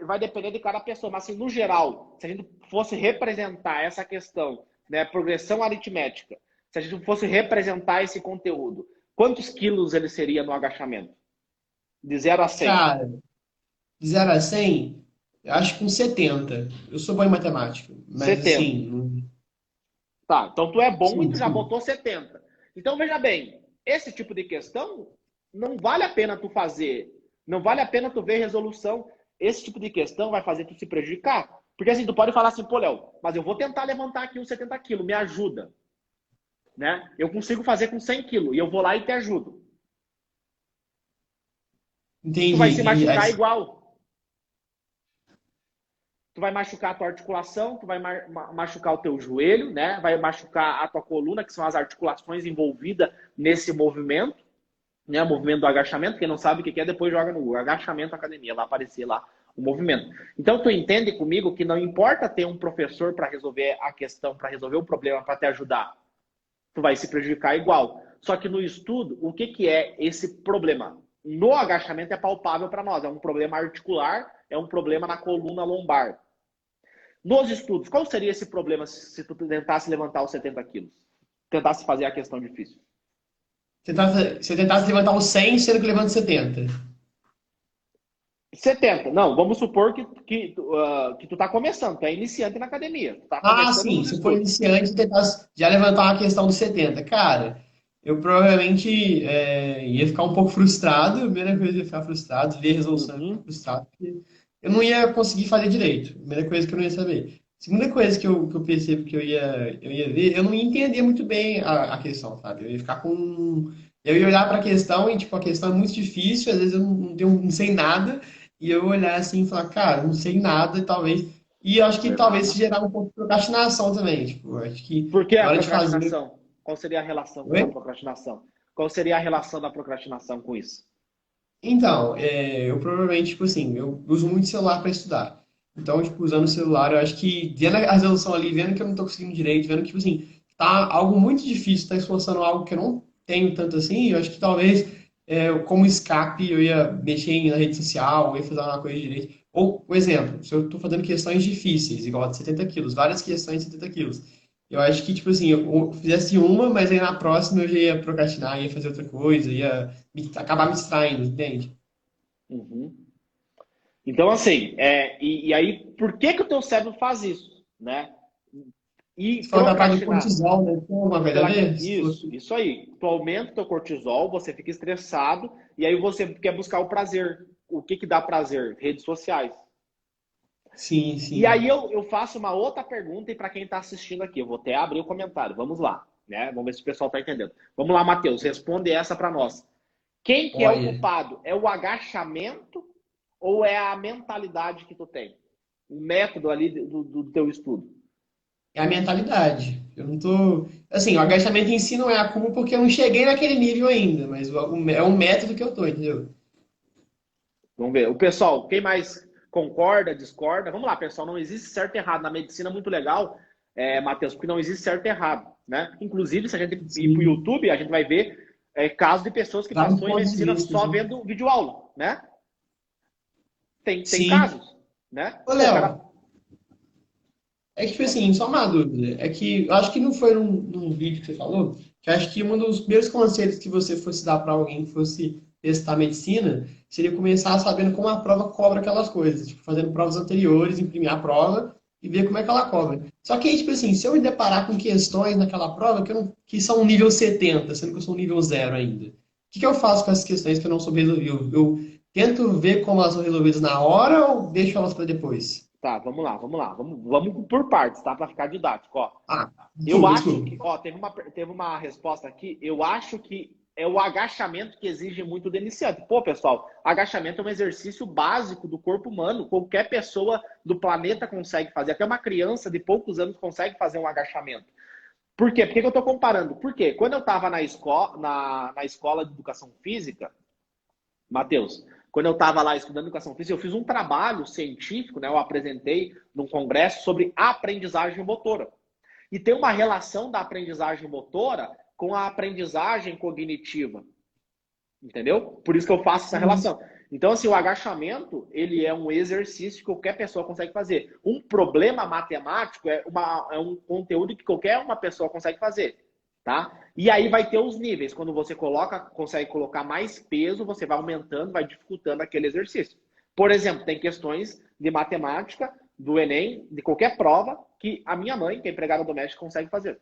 vai depender de cada pessoa, mas assim, no geral, se a gente fosse representar essa questão, né, progressão aritmética, se a gente fosse representar esse conteúdo, quantos quilos ele seria no agachamento? De 0 a 100? Cara, de 0 a 100, eu acho que com 70. Eu sou bom em matemática, mas 70. assim, Tá, então tu é bom e sim, tu já sim. botou 70. Então veja bem, esse tipo de questão não vale a pena tu fazer, não vale a pena tu ver resolução. Esse tipo de questão vai fazer tu se prejudicar. Porque assim, tu pode falar assim, pô, Léo, mas eu vou tentar levantar aqui uns 70 quilos, me ajuda. Né? Eu consigo fazer com 100 quilos e eu vou lá e te ajudo. Tu Entendi, vai se entendi. machucar igual. Tu vai machucar a tua articulação, tu vai machucar o teu joelho, né? Vai machucar a tua coluna, que são as articulações envolvidas nesse movimento, né? O movimento do agachamento. Quem não sabe o que é, depois joga no Google. Agachamento academia, vai aparecer lá o movimento. Então, tu entende comigo que não importa ter um professor para resolver a questão, para resolver o problema, para te ajudar. Tu vai se prejudicar igual. Só que no estudo, o que é esse problema? No agachamento é palpável para nós. É um problema articular, é um problema na coluna lombar. Nos estudos, qual seria esse problema se tu tentasse levantar os 70 quilos? Tentasse fazer a questão difícil. Você tentasse levantar os 100, sendo que levanta 70. 70. Não, vamos supor que tu tá começando, tu é iniciante na academia, tu tá Ah, começando sim, nos se for estudos. iniciante, tentasse já levantar uma questão dos 70. Cara, eu provavelmente ia ficar um pouco frustrado. A primeira coisa, eu ia ficar frustrado, ver a resolução, eu ia ficar Uhum. frustrado, porque eu não ia conseguir fazer direito. Primeira coisa que eu não ia saber. Segunda coisa que eu percebo que eu ia ver, eu não ia entender muito bem a questão, sabe? Eu ia ficar com. Eu ia olhar para a questão e, tipo, a questão é muito difícil, às vezes eu não sei nada, e eu olhar assim e falar, cara, não sei nada, e talvez. E eu acho que talvez se Aham. gerar um pouco de procrastinação também. Tipo, eu acho que Por que na a hora de fazer. procrastinação? Qual seria a relação da Oi? procrastinação? Qual seria a relação da procrastinação com isso? Então, eu provavelmente, tipo assim, eu uso muito celular para estudar. Então, tipo, usando o celular, eu acho que vendo a resolução ali, vendo que eu não tô conseguindo direito, vendo que, tipo assim, tá algo muito difícil, tá esforçando algo que eu não tenho tanto assim, eu acho que talvez, como escape, eu ia mexer na rede social, eu ia fazer uma coisa direito. Ou, por exemplo, se eu tô fazendo questões difíceis, igual a de 70 quilos, várias questões de 70 quilos. Eu acho que, tipo assim, eu fizesse uma, mas aí na próxima eu já ia procrastinar, ia fazer outra coisa, ia acabar me distraindo, entende? Uhum. Então, assim, e aí, por que o teu cérebro faz isso, né? E Você falou da parte do procrastinar? cortisol, né? Tem alguma coisa a ver? Isso aí. Tu aumenta o teu cortisol, você fica estressado, e aí você quer buscar o prazer. O que dá prazer? Redes sociais. Sim, E sim. aí eu faço uma outra pergunta, e para quem está assistindo aqui, eu vou até abrir o comentário. Vamos lá, né? Vamos ver se o pessoal está entendendo. Vamos lá, Matheus, responde essa para nós. Quem que é o Olha, culpado? É o agachamento ou é a mentalidade que tu tem? O método ali do teu estudo? é a mentalidade. Eu não tô. Assim, o agachamento em si não é a culpa porque eu não cheguei naquele nível ainda, mas é um método que eu tô, entendeu? Vamos ver. O pessoal, quem mais concorda, discorda? Vamos lá, pessoal. Não existe certo e errado. Na medicina é muito legal, Matheus, porque não existe certo e errado, né? Inclusive, se a gente ir para o Sim. YouTube, a gente vai ver casos de pessoas que Vários passou em pontos de medicina vista, só assim. vendo videoaula, né? Tem Sim. casos, né? Ô, Pô, o cara... Léo, é que, tipo assim, só uma dúvida. É que eu acho que não foi num vídeo que você falou, que eu acho que um dos primeiros conselhos que você fosse dar para alguém que fosse testar medicina seria começar sabendo como a prova cobra aquelas coisas. Tipo, fazendo provas anteriores, imprimir a prova e ver como é que ela cobra. Só que aí, tipo assim, se eu me deparar com questões naquela prova que são nível 70, sendo que eu sou nível 0 ainda, o que eu faço com essas questões que eu não soube resolver? Eu tento ver como elas são resolvidas na hora ou deixo elas para depois? Tá, vamos lá, vamos lá. Vamos por partes, tá? Para ficar didático, ó. Ah, Eu desculpa, acho desculpa. que, ó, teve uma resposta aqui. Eu acho que é o agachamento que exige muito do iniciante. Pô, pessoal, agachamento é um exercício básico do corpo humano. Qualquer pessoa do planeta consegue fazer. Até uma criança de poucos anos consegue fazer um agachamento. Por quê? Por que eu estou comparando? Porque quando eu estava na escola de educação física, Matheus, quando eu estava lá estudando educação física, eu fiz um trabalho científico, né? Eu apresentei num congresso sobre aprendizagem motora. E tem uma relação da aprendizagem motora com a aprendizagem cognitiva. Entendeu? Por isso que eu faço essa relação. Então, assim, o agachamento, ele é um exercício que qualquer pessoa consegue fazer. Um problema matemático é um conteúdo que qualquer uma pessoa consegue fazer. Tá? E aí vai ter os níveis. Quando você consegue colocar mais peso, você vai aumentando, vai dificultando aquele exercício. Por exemplo, tem questões de matemática, do Enem, de qualquer prova, que a minha mãe, que é empregada doméstica, consegue fazer.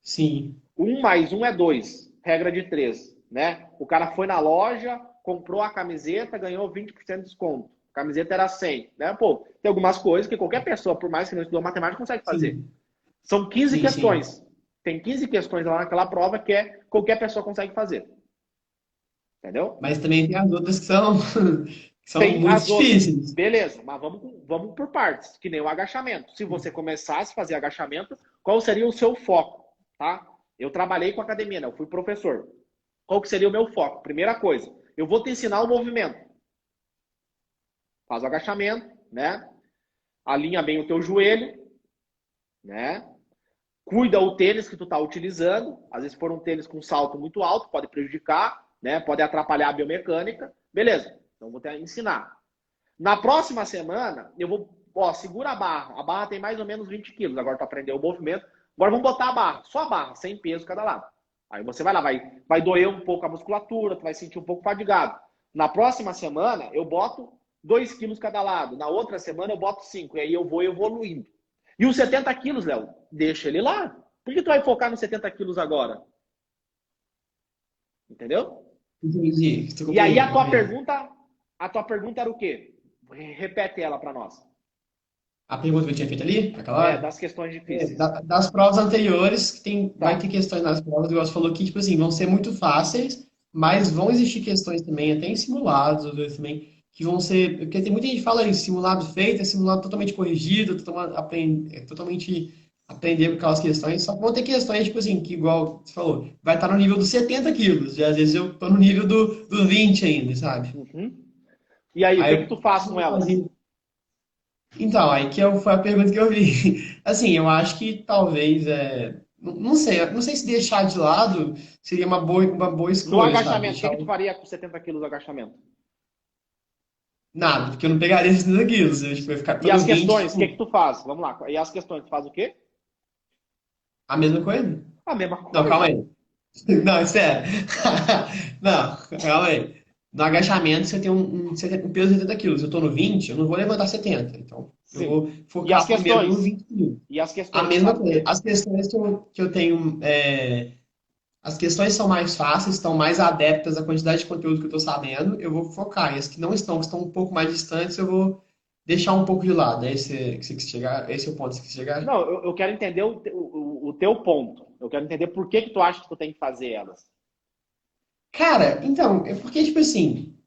Sim. 1 mais 1 é 2. Regra de 3. Né? O cara foi na loja, comprou a camiseta, ganhou 20% de desconto. A camiseta era 100. Né? Pô, tem algumas coisas que qualquer pessoa, por mais que não estudou matemática, consegue fazer. Sim. São 15 Sim, questões. sim. Tem 15 questões lá naquela prova que qualquer pessoa consegue fazer. Entendeu? Mas também tem as outras que são, que são Tem muito as outras. difíceis. Beleza, mas vamos por partes, que nem o agachamento. Se você começasse a fazer agachamento, qual seria o seu foco? Tá? Eu trabalhei com academia, né? Eu fui professor. Qual que seria o meu foco? Primeira coisa, eu vou te ensinar o movimento. Faz o agachamento, né? Alinha bem o teu joelho, né? Cuida o tênis que tu está utilizando. Às vezes, se for um tênis com salto muito alto, pode prejudicar, né? Pode atrapalhar a biomecânica. Beleza, então vou te ensinar. Na próxima semana, eu vou, segura a barra. A barra tem mais ou menos 20 quilos. Agora tu aprendeu o movimento. Agora vamos botar a barra, só a barra, sem peso cada lado. Aí você vai lá, vai doer um pouco a musculatura, tu vai sentir um pouco fadigado. Na próxima semana, eu boto 2 quilos cada lado. Na outra semana, eu boto 5. E aí eu vou evoluindo. E os 70 quilos, Léo, deixa ele lá. Por que tu vai focar nos 70 quilos agora? Entendeu? Entendi. E aí a tua pergunta era o quê? Repete ela para nós. A pergunta que eu tinha feito ali, aquela hora? Das questões difíceis. Das provas anteriores, que Tá. vai ter questões nas provas, igual você falou que, tipo assim, vão ser muito fáceis, mas vão existir questões também, até em simulados, às vezes também, que vão ser. Porque tem muita gente que fala isso, simulado feito, é simulado totalmente corrigido, totalmente aprender com aquelas questões. Só que vão ter questões, tipo assim, que igual você falou, vai estar no nível dos 70 quilos, e às vezes eu tô no nível do 20 ainda, sabe? Uhum. E aí, o que tu faz com elas? Então, aí foi a pergunta que eu vi. Assim, eu acho que talvez, não sei se deixar de lado seria uma boa No escolha, sabe? agachamento, o que tu faria com 70 quilos de agachamento? Nada, porque eu não pegaria esses 70 quilos, eu tipo, ia ficar E todo as 20, questões, o tipo, que tu faz? Vamos lá. E as questões, tu faz o quê? a mesma coisa? A mesma Não, coisa. calma aí. Não, espera. Não, calma aí. No agachamento, você tem um peso de 70 quilos. Eu tô no 20, eu não vou levantar 70. Então, eu Sim. vou E focar as primeiro questões? no 20 quilos. E as A questões, tu mesma faz o coisa. quê? As questões que eu tenho. As questões são mais fáceis, estão mais adeptas à quantidade de conteúdo que eu estou sabendo, eu vou focar. E as que não estão, que estão um pouco mais distantes, eu vou deixar um pouco de lado. Esse é o ponto que você quis chegar? Não, eu quero entender o teu ponto. Eu quero entender por que tu acha que tu tem que fazer elas. Cara, então, é porque, tipo assim,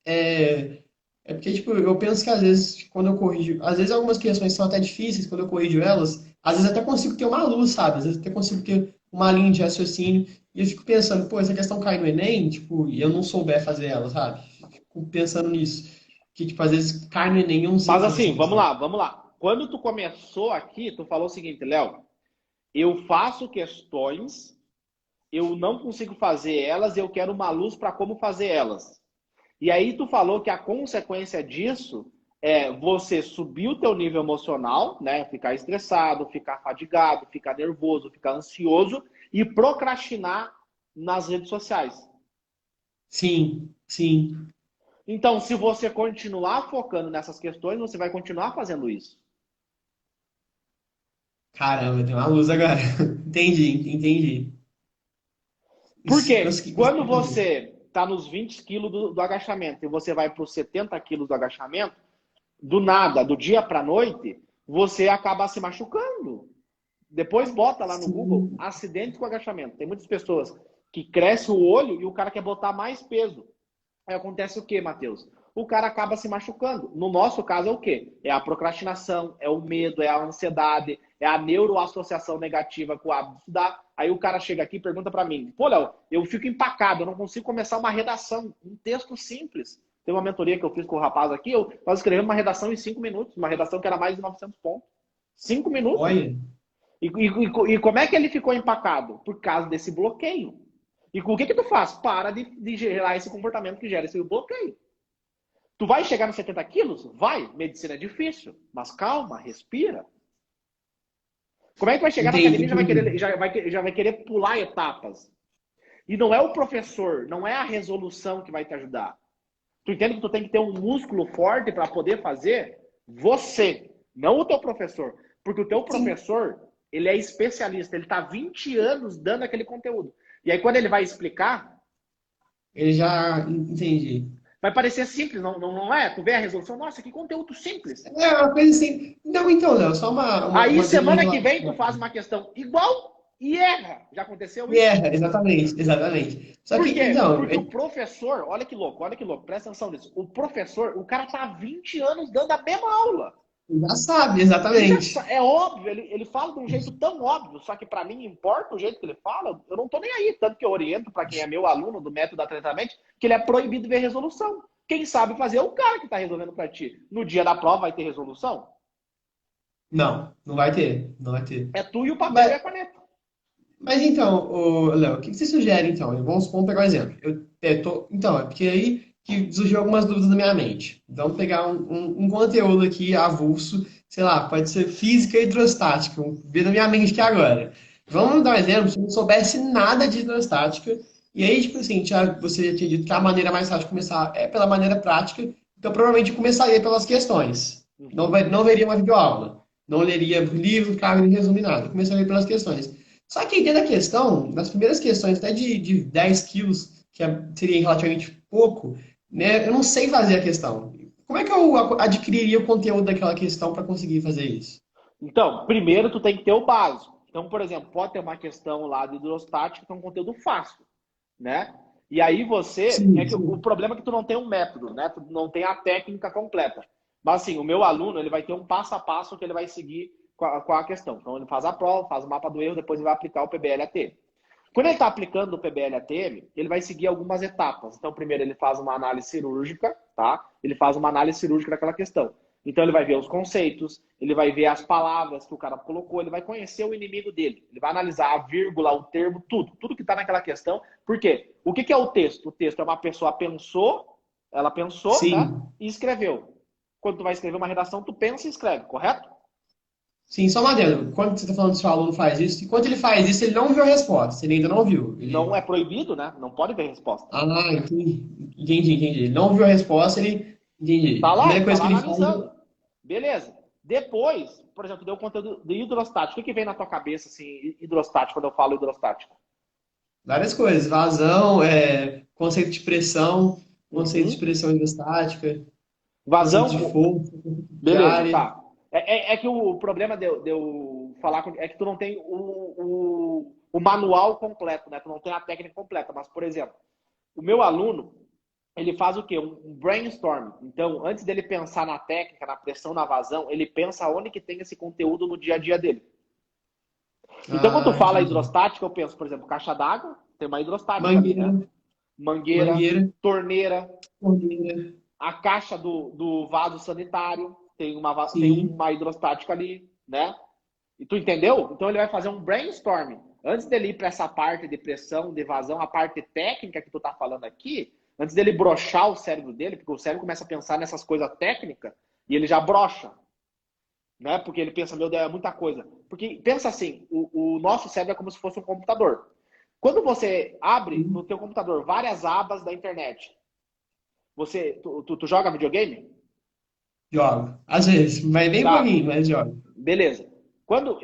é porque, tipo, eu penso que às vezes, quando eu corrijo, às vezes algumas questões são até difíceis, quando eu corrijo elas, às vezes até consigo ter uma luz, sabe? Às vezes até consigo ter uma linha de raciocínio, e eu fico pensando, pô, essa questão cai no Enem, tipo, e eu não souber fazer ela, sabe? Fico pensando nisso. Que, tipo, às vezes cai no Enem e eu não sei Mas fazer essa assim, vamos questão. lá, vamos lá. Quando tu começou aqui, tu falou o seguinte, Léo, eu faço questões, eu não consigo fazer elas, eu quero uma luz para como fazer elas. E aí tu falou que a consequência disso é você subir o teu nível emocional, né? Ficar estressado, ficar fadigado, ficar nervoso, ficar ansioso e procrastinar nas redes sociais. Sim, sim. Então, se você continuar focando nessas questões, você vai continuar fazendo isso. Caramba, tem uma luz agora. Entendi. Porque quando Consegui. você está nos 20 quilos do agachamento e você vai para os 70 quilos do agachamento, do nada, do dia para a noite, você acaba se machucando. Depois bota lá no Google Sim. acidente com agachamento. Tem muitas pessoas que cresce o olho e o cara quer botar mais peso. Aí acontece o quê, Matheus? O cara acaba se machucando. No nosso caso é o quê? É a procrastinação, é o medo, é a ansiedade, é a neuroassociação negativa com o hábito de estudar. Aí o cara chega aqui e pergunta para mim, pô, Léo, eu fico empacado, eu não consigo começar uma redação, um texto simples. Tem uma mentoria que eu fiz com o rapaz aqui, nós escrevemos uma redação em 5 minutos, uma redação que era mais de 900 pontos. 5 minutos. Olha. E como é que ele ficou empacado? Por causa desse bloqueio. E o que tu faz? Para de gerar esse comportamento que gera esse bloqueio. Tu vai chegar nos 70 quilos? Vai. Medicina é difícil. Mas calma, respira. Como é que vai chegar na academia e já vai querer pular etapas? E não é o professor, não é a resolução que vai te ajudar. Tu entende que tu tem que ter um músculo forte para poder fazer? Você, não o teu professor. Porque o teu professor, ele é especialista, ele está 20 anos dando aquele conteúdo. E aí quando ele vai explicar... Ele já entendi. Vai parecer simples, não é? Tu vê a resolução, nossa, que conteúdo simples. É uma coisa assim. Não, então, Léo, só Aí uma semana que vem tu faz uma questão igual e erra. Já aconteceu isso? E erra, exatamente, exatamente. Só Por que, quê? então, Porque o professor, olha que louco, presta atenção nisso. O professor, o cara tá há 20 anos dando a mesma aula. já sabe, exatamente. É óbvio, ele fala de um jeito tão óbvio, só que para mim importa o jeito que ele fala, eu não tô nem aí. Tanto que eu oriento para quem é meu aluno do método atentamente, que ele é proibido ver resolução. Quem sabe fazer é o cara que tá resolvendo para ti. No dia da prova vai ter resolução? Não, não vai ter, não vai ter. É tu e o papel e a caneta. Mas então, Léo, o que você sugere então? Vamos pegar um exemplo. Então, é porque aí que surgiu algumas dúvidas na minha mente. Vamos pegar um conteúdo aqui avulso, sei lá, pode ser física hidrostática, ver na minha mente aqui agora. Vamos dar um exemplo, se eu não soubesse nada de hidrostática, e aí, tipo assim, você já tinha dito que a maneira mais fácil de começar é pela maneira prática, então provavelmente eu começaria pelas questões. Não veria uma videoaula, não leria livro, carga de resumo, nada. Eu começaria pelas questões. Só que aí dentro da questão, nas primeiras questões, até de 10 quilos, que seria relativamente pouco, né, eu não sei fazer a questão. Como é que eu adquiriria o conteúdo daquela questão para conseguir fazer isso? Então, primeiro tu tem que ter o básico. Então, por exemplo, pode ter uma questão lá de hidrostática que é um conteúdo fácil, né? E aí você... Sim. O problema é que tu não tem um método, né? Tu não tem a técnica completa. Mas assim, o meu aluno, ele vai ter um passo a passo que ele vai seguir com a questão. Então, ele faz a prova, faz o mapa do erro, depois ele vai aplicar o PBL-ATM. Quando ele está aplicando o PBL-ATM, ele vai seguir algumas etapas. Então, primeiro ele faz uma análise cirúrgica, tá? Ele faz uma análise cirúrgica daquela questão. Então, ele vai ver os conceitos, ele vai ver as palavras que o cara colocou, ele vai conhecer o inimigo dele. Ele vai analisar a vírgula, o termo, tudo que está naquela questão. Por quê? O que é o texto? O texto é uma pessoa ela pensou, né? E escreveu. Quando tu vai escrever uma redação, tu pensa e escreve, correto? Sim, só uma adendo. Quando você está falando que seu aluno faz isso, enquanto ele faz isso, ele não viu a resposta. Ele ainda não viu. Não é proibido, né? Não pode ver resposta. Ah, entendi. Ele não viu a resposta, ele... Entendi. Tá lá, A primeira coisa tá que lá ele analisando. faz... Beleza. Depois, por exemplo, deu conteúdo de hidrostático. O que vem na tua cabeça, assim, hidrostático, quando eu falo hidrostático? Várias coisas. Vazão, conceito de pressão, conceito de pressão hidrostática, Vazão. conceito de força, Beleza, de área. tá. É que o problema de eu falar é que tu não tem o manual completo, né? Tu não tem a técnica completa. Mas, por exemplo, o meu aluno, ele faz o quê? Um brainstorm. Então, antes dele pensar na técnica, na pressão, na vazão, ele pensa onde que tem esse conteúdo no dia a dia dele. Então, quando tu fala hidrostática, eu penso, por exemplo, caixa d'água, tem uma hidrostática ali, né? Mangueira, torneira, a caixa do vaso sanitário, tem uma hidrostática ali, né? E tu entendeu? Então ele vai fazer um brainstorming. Antes dele ir para essa parte de pressão, de vazão, a parte técnica que tu tá falando aqui, antes dele brochar o cérebro dele, porque o cérebro começa a pensar nessas coisas técnicas e ele já brocha, né? Porque ele pensa, meu Deus, é muita coisa. Porque pensa assim, o nosso cérebro é como se fosse um computador. Quando você abre no teu computador várias abas da internet, tu joga videogame? Jogo. Às vezes, mas bem pouquinho, mas jogo. Beleza. Quando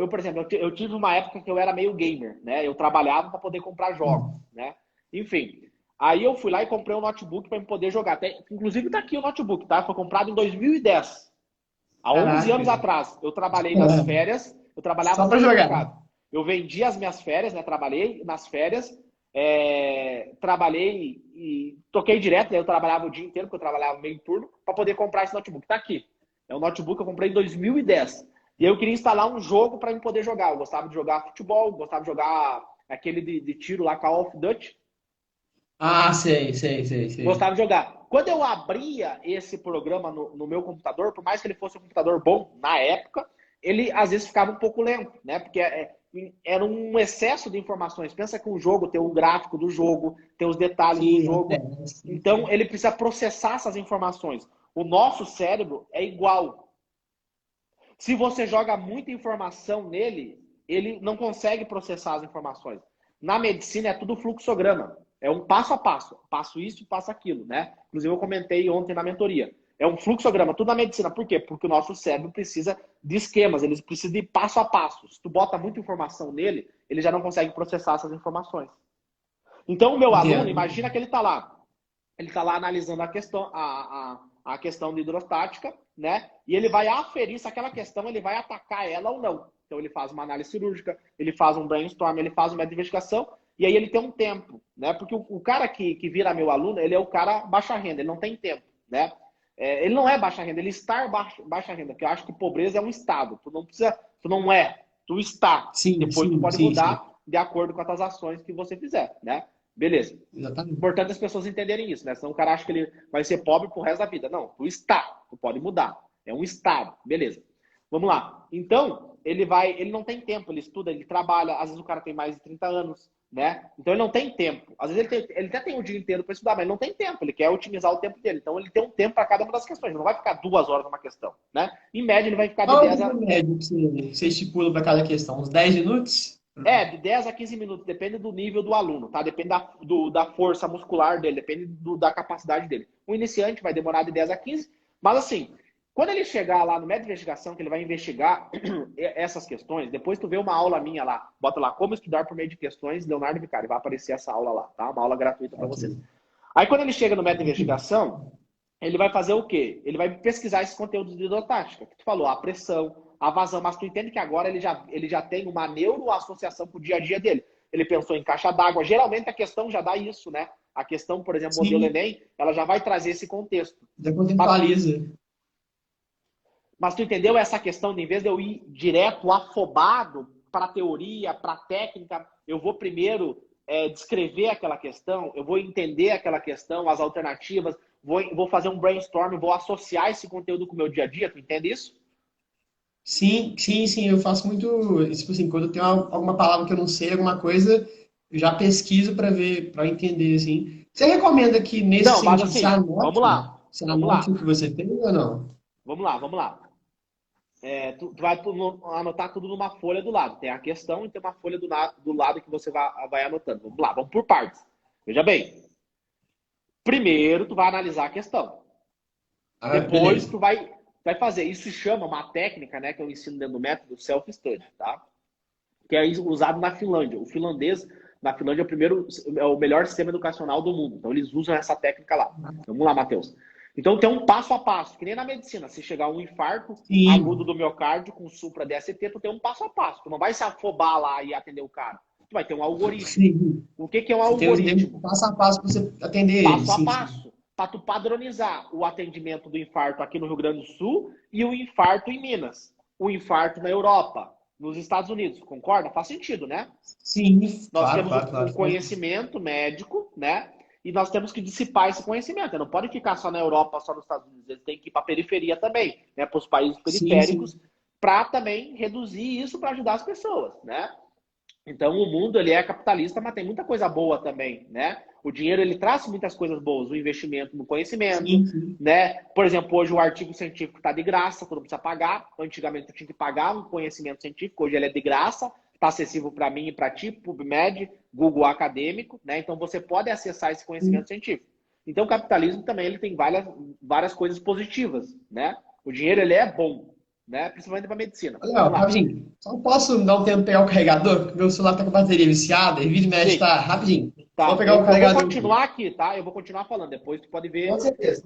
por exemplo, eu tive uma época que eu era meio gamer, né? Eu trabalhava para poder comprar jogos, né? Enfim. Aí eu fui lá e comprei um notebook para poder jogar. Inclusive tá aqui o notebook, tá? Foi comprado em 2010. Há 11 anos atrás. Eu trabalhei nas férias. Eu trabalhava só para jogar. Eu vendi as minhas férias, né? Trabalhei nas férias. trabalhei e toquei direto, né? Eu trabalhava o dia inteiro, porque eu trabalhava meio turno, para poder comprar esse notebook. Tá aqui. É um notebook que eu comprei em 2010. E aí eu queria instalar um jogo para eu poder jogar. Eu gostava de jogar futebol, gostava de jogar aquele de tiro lá, Call of Duty. Ah, sei. Gostava de jogar. Quando eu abria esse programa no meu computador, por mais que ele fosse um computador bom na época, ele às vezes ficava um pouco lento, né? Porque era um excesso de informações. Pensa que um jogo tem um gráfico do jogo, tem os detalhes do Sim, jogo. Então ele precisa processar essas informações. O nosso cérebro é igual. Se você joga muita informação nele, ele não consegue processar as informações. Na medicina é tudo fluxograma. É um passo a passo. Passo isso, passo aquilo, né? Inclusive eu comentei ontem na mentoria. É um fluxograma, tudo na medicina. Por quê? Porque o nosso cérebro precisa de esquemas, ele precisa de passo a passo. Se tu bota muita informação nele, ele já não consegue processar essas informações. Então o meu aluno, imagina que ele está lá. Ele está lá analisando a questão, a questão de hidrostática, né? E ele vai aferir se aquela questão ele vai atacar ela ou não. Então ele faz uma análise cirúrgica, ele faz um brainstorm, ele faz uma investigação, e aí ele tem um tempo, né? Porque o cara que vira meu aluno, ele é o cara baixa renda, ele não tem tempo, né? Ele não é baixa renda, ele está baixa renda, porque eu acho que pobreza é um estado. Tu não precisa, tu não é, tu está. Depois tu pode mudar de acordo com as ações que você fizer, né? Beleza. Exatamente. Importante as pessoas entenderem isso, né? Senão o cara acha que ele vai ser pobre pro resto da vida. Não, tu está, tu pode mudar. É um estado, beleza. Vamos lá. Então, ele não tem tempo, ele estuda, ele trabalha, às vezes o cara tem mais de 30 anos, né? Então ele não tem tempo. Às vezes ele até tem o dia inteiro para estudar, mas ele não tem tempo, ele quer otimizar o tempo dele. Então ele tem um tempo para cada uma das questões, ele não vai ficar 2 horas numa questão, né? Em média ele vai ficar de 10 a... Qual é o médio que você estipula para cada questão? Uns 10 minutos? De 10 a 15 minutos, depende do nível do aluno, tá? Depende da força muscular dele, depende da capacidade dele. O iniciante vai demorar de 10 a 15, mas assim, quando ele chegar lá no método de investigação, que ele vai investigar essas questões, depois tu vê uma aula minha lá, bota lá, como estudar por meio de questões, Leonardo Vicari, vai aparecer essa aula lá, tá? Uma aula gratuita para vocês. Aí quando ele chega no método de investigação, ele vai fazer o quê? Ele vai pesquisar esses conteúdos de hidrotática, que tu falou, a pressão, a vazão, mas tu entende que agora ele já tem uma neuroassociação com o dia a dia dele. Ele pensou em caixa d'água. Geralmente a questão já dá isso, né? A questão, por exemplo, modelo Enem, ela já vai trazer esse contexto. Já contextualiza. Mas tu entendeu essa questão de, em vez de eu ir direto, afobado para a teoria, para a técnica, eu vou primeiro descrever aquela questão, eu vou entender aquela questão, as alternativas, vou fazer um brainstorm, vou associar esse conteúdo com o meu dia a dia, tu entende isso? Sim, eu faço muito, tipo assim, quando eu tenho alguma palavra que eu não sei, alguma coisa, eu já pesquiso para ver, para entender, assim. Você recomenda que nesse Não, mas sentido assim, você anote, vamos lá. você anote o que você fez ou não? Vamos lá. Tu vai anotar tudo numa folha do lado. Tem a questão e tem uma folha do lado que você vai anotando. Vamos lá, vamos por partes. Veja bem. Primeiro, tu vai analisar a questão. Depois, beleza. tu vai fazer. Isso se chama uma técnica, né, que eu ensino dentro do método self-study, tá? Que é usado na Finlândia. O finlandês, na Finlândia, é o melhor sistema educacional do mundo. Então, eles usam essa técnica lá. Vamos lá, Matheus. Então, tem um passo a passo, que nem na medicina. Se chegar um infarto agudo do miocárdio com supra DST, tu tem um passo a passo. Tu não vai se afobar lá e atender o cara. Tu vai ter um algoritmo. Sim. O que é um algoritmo? Tem um passo a passo para você atender ele. Passo a passo. Para tu padronizar o atendimento do infarto aqui no Rio Grande do Sul e o infarto em Minas. O infarto na Europa, nos Estados Unidos. Concorda? Faz sentido, né? Sim, Nós temos um conhecimento médico, né? E nós temos que dissipar esse conhecimento. Não pode ficar só na Europa, só nos Estados Unidos. Eles têm que ir para a periferia também, né? Para os países periféricos, para também reduzir isso para ajudar as pessoas, né? Então, o mundo ele é capitalista, mas tem muita coisa boa também, né? O dinheiro ele traz muitas coisas boas, o investimento no conhecimento, né? Por exemplo, hoje o artigo científico está de graça, tu não precisa pagar. Antigamente tu tinha que pagar um conhecimento científico, hoje ele é de graça. Está acessível para mim e para ti, PubMed, Google Acadêmico, né? Então você pode acessar esse conhecimento científico. Então o capitalismo também ele tem várias coisas positivas, né? O dinheiro ele é bom, né? Principalmente para medicina. Olha, rapidinho, só posso dar um tempo para pegar o carregador? Porque meu celular está com a bateria viciada e vídeo mexe tá rapidinho. Tá. Vou pegar o carregador. Eu vou continuar aqui, tá? Eu vou continuar falando, depois tu pode ver. Com certeza.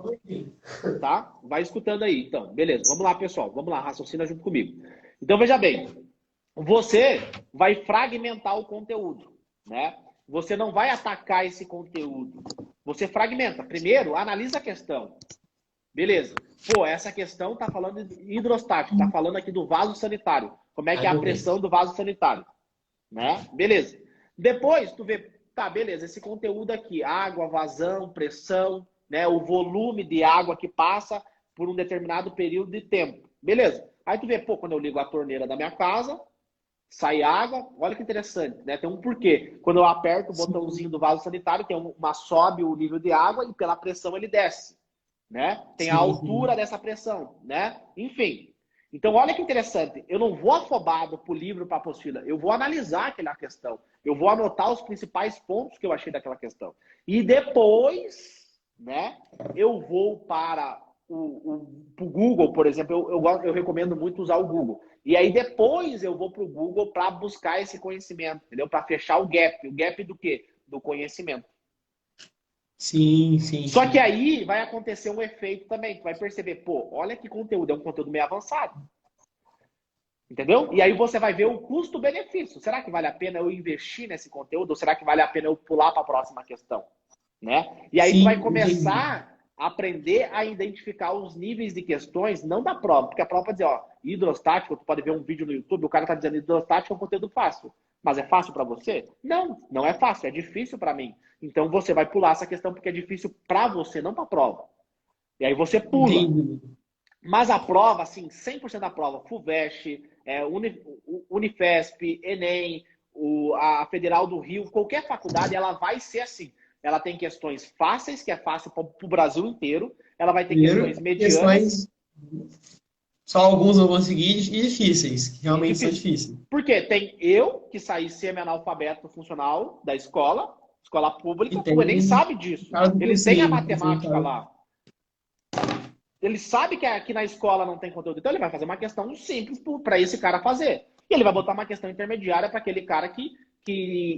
Tá? Vai escutando aí, então. Beleza, vamos lá, pessoal. Vamos lá, raciocina junto comigo. Então veja bem. Você vai fragmentar o conteúdo, né? você não vai atacar esse conteúdo. Você fragmenta. Primeiro, analisa a questão. Beleza. Pô, essa questão tá falando de hidrostático, tá falando aqui do vaso sanitário. Como é que é a pressão do vaso sanitário? Né? Beleza. Depois, tu vê, tá, beleza, esse conteúdo aqui, água, vazão, pressão, né, o volume de água que passa por um determinado período de tempo. Beleza. Aí tu vê, pô, quando eu ligo a torneira da minha casa, sai água, olha que interessante, né? Tem um porquê. Quando eu aperto o botãozinho do vaso sanitário, tem uma sobe o nível de água e pela pressão ele desce, né? Tem a altura dessa pressão, né? Enfim. Então, olha que interessante. Eu não vou afobado para o livro, para a apostila. Eu vou analisar aquela questão. Eu vou anotar os principais pontos que eu achei daquela questão. E depois, né, eu vou para o Google, por exemplo. Eu recomendo muito usar o Google. E aí, depois, eu vou para o Google para buscar esse conhecimento, entendeu? Para fechar o gap. O gap do quê? Do conhecimento. Sim, sim. Só que aí vai acontecer um efeito também. Tu vai perceber, pô, olha que conteúdo, é um conteúdo meio avançado. Entendeu? E aí você vai ver o custo-benefício. Será que vale a pena eu investir nesse conteúdo? Ou será que vale a pena eu pular para a próxima questão? Né? E aí tu vai começar a aprender a identificar os níveis de questões, não da prova. Porque a prova vai dizer, ó, hidrostático, tu pode ver um vídeo no YouTube, o cara tá dizendo hidrostático é um conteúdo fácil. Mas é fácil para você? Não, não é fácil, é difícil para mim. Então você vai pular essa questão porque é difícil para você, não para a prova. E aí você pula. Entendi. Mas a prova, assim, 100% da prova, FUVEST, Unifesp, Enem, a Federal do Rio, qualquer faculdade, ela vai ser assim. Ela tem questões fáceis, que é fácil para o Brasil inteiro. Ela vai ter questões medianas. Só alguns não vão conseguir e difíceis, que realmente são difíceis. Porque tem eu, que saí semi-analfabeto funcional da escola pública, o Enem sabe disso. Ele tem a matemática lá. Ele sabe que aqui na escola não tem conteúdo. Então ele vai fazer uma questão simples para esse cara fazer. E ele vai botar uma questão intermediária para aquele cara que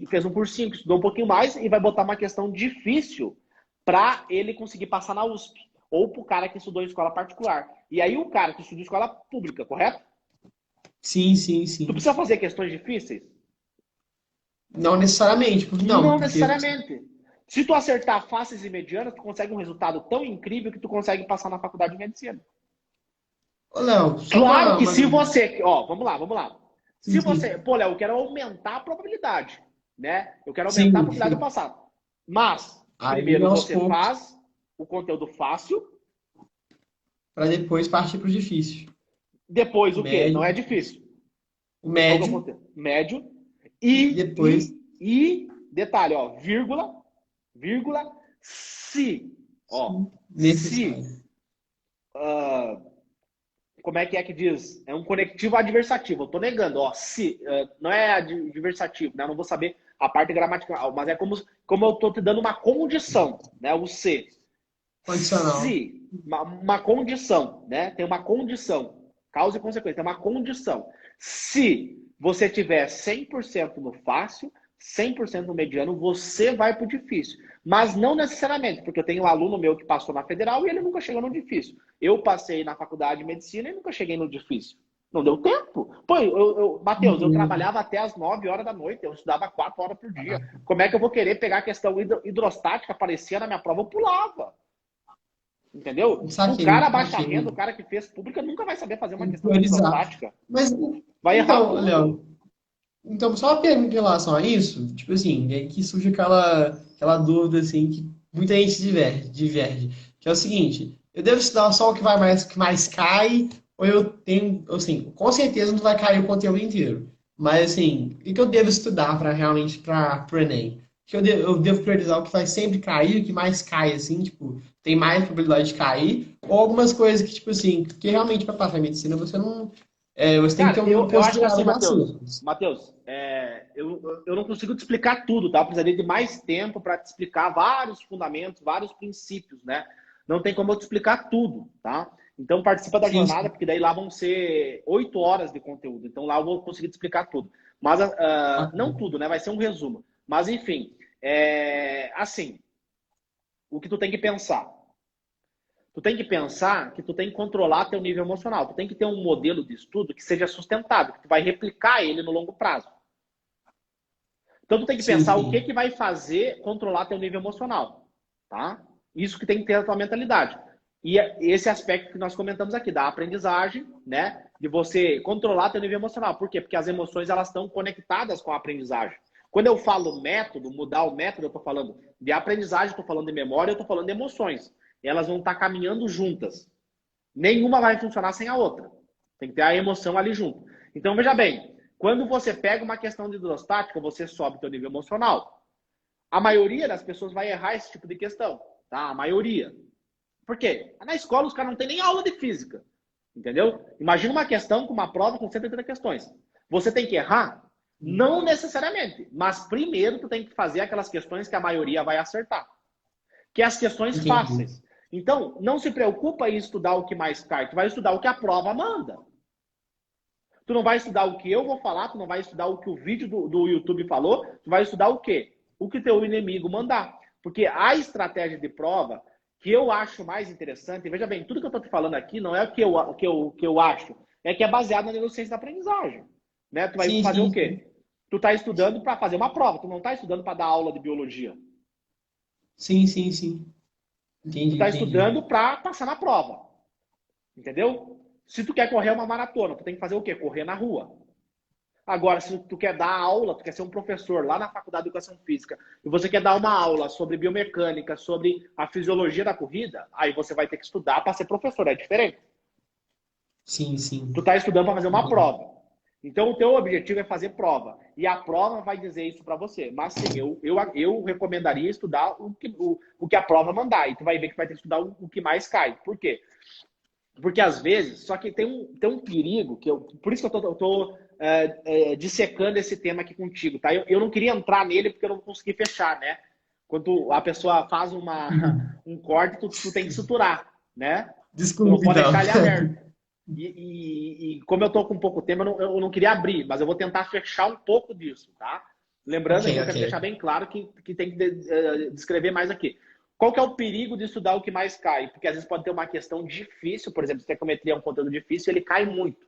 fez um cursinho, que estudou um pouquinho mais, e vai botar uma questão difícil para ele conseguir passar na USP. Ou para o cara que estudou em escola particular. E aí o cara que estudou em escola pública, correto? Sim, sim, sim. Tu precisa fazer questões difíceis? Não necessariamente. Não necessariamente. Se tu acertar fáceis e medianas, tu consegue um resultado tão incrível que tu consegue passar na faculdade de medicina. Ô, Léo, claro que se você... Ó, vamos lá. Se você... Pô, Léo, eu quero aumentar a probabilidade, né? Eu quero aumentar a probabilidade do passado. Mas, primeiro você faz o conteúdo fácil. Para depois partir para o difícil. Depois o quê? Não é difícil. O médio. Médio. E depois... E detalhe, ó, vírgula, se. Ó, se. Como é que diz? É um conectivo adversativo. Eu tô negando, ó, se. Não é adversativo, né? Eu não vou saber a parte gramatical, mas é como eu tô te dando uma condição, né? O se. Condicional. Se. Uma condição, né? Tem uma condição. Causa e consequência, tem uma condição. Se você tiver 100% no fácil, 100% no mediano, você vai pro difícil. Mas não necessariamente, porque eu tenho um aluno meu que passou na federal e ele nunca chegou no difícil. Eu passei na faculdade de medicina e nunca cheguei no difícil. Não deu tempo. Pô, Matheus, eu trabalhava até as 9 horas da noite, eu estudava 4 horas por dia. Como é que eu vou querer pegar a questão hidrostática, aparecia na minha prova, eu pulava. Entendeu? O cara baixa renda, o cara que fez pública, nunca vai saber fazer uma questão hidrostática. Mas, vai errar. Então, Léo, então, só uma pergunta em relação a isso, tipo assim, é que surge aquela dúvida, assim, que muita gente diverge, que é o seguinte, eu devo estudar só o que mais cai, ou eu tenho, assim, com certeza não vai cair o conteúdo inteiro, mas, assim, o que eu devo estudar para realmente, para o Enem? Que eu devo priorizar o que vai sempre cair, o que mais cai, assim, tipo, tem mais probabilidade de cair, ou algumas coisas que, tipo assim, que realmente para passar em medicina você não... você tem que ter um considerado Matheus, eu não consigo te explicar tudo, tá? Eu precisaria de mais tempo para te explicar vários fundamentos, vários princípios, né? Não tem como eu te explicar tudo, tá? Então participa da jornada, porque daí lá vão ser 8 horas de conteúdo. Então lá eu vou conseguir te explicar tudo. Mas não tudo, né? Vai ser um resumo. Mas enfim, assim, o que tu tem que pensar? Tu tem que pensar que tu tem que controlar teu nível emocional. Tu tem que ter um modelo de estudo que seja sustentável, que tu vai replicar ele no longo prazo. Então, tu tem que Sim, pensar o sim. que vai fazer controlar teu nível emocional, tá? Isso que tem que ter a tua mentalidade. E esse aspecto que nós comentamos aqui, da aprendizagem, né? De você controlar teu nível emocional. Por quê? Porque as emoções, elas estão conectadas com a aprendizagem. Quando eu falo método, mudar o método, eu estou falando de aprendizagem, estou falando de memória, eu estou falando de emoções. Elas vão estar caminhando juntas. Nenhuma vai funcionar sem a outra. Tem que ter a emoção ali junto. Então, veja bem, quando você pega uma questão de hidrostática, você sobe o teu nível emocional. A maioria das pessoas vai errar esse tipo de questão, tá? A maioria. Por quê? Na escola os caras não têm nem aula de física, entendeu? Imagina uma questão com uma prova com 180 questões. Você tem que errar? Não necessariamente, mas primeiro tu tem que fazer aquelas questões que a maioria vai acertar, que é as questões Entendi. fáceis. Então, não se preocupa em estudar o que mais cai, tu vai estudar o que a prova manda. Tu não vai estudar o que eu vou falar, tu não vai estudar o que o vídeo do YouTube falou, tu vai estudar o quê? O que teu inimigo mandar. Porque a estratégia de prova que eu acho mais interessante, veja bem, tudo que eu estou te falando aqui não é o que eu acho, é que é baseado na neurociência da aprendizagem. Né? Tu vai Sim, fazer o sim, sim. quê? Tu está estudando para fazer uma prova, tu não está estudando para dar aula de biologia. Sim, sim, sim. Tu Entendi, está entendi. estudando para passar na prova. Entendeu? Se tu quer correr uma maratona, tu tem que fazer o quê? Correr na rua. Agora, se tu quer dar aula, tu quer ser um professor lá na Faculdade de Educação Física, e você quer dar uma aula sobre biomecânica, sobre a fisiologia da corrida, aí você vai ter que estudar para ser professor, é diferente. Sim, sim. Tu está estudando para fazer uma Entendi. prova. Então, o teu objetivo é fazer prova. E a prova vai dizer isso para você. Mas sim, eu recomendaria estudar o que a prova mandar. E tu vai ver que vai ter que estudar o que mais cai. Por quê? Porque às vezes, só que tem um perigo, por isso que eu tô dissecando esse tema aqui contigo, tá? Eu não queria entrar nele porque eu não consegui fechar, né? Quando a pessoa faz Uhum. um corte, tu tem que suturar, né? Tu não Desculpa, pode então. deixar ele aberto. E como eu tô com pouco tempo, eu não queria abrir, mas eu vou tentar fechar um pouco disso, tá? Ok, Lembrando que eu ok. quero deixar bem claro que tem que descrever mais aqui. Qual que é o perigo de estudar o que mais cai? Porque às vezes pode ter uma questão difícil, por exemplo, se estequiometria é um conteúdo difícil, ele cai muito.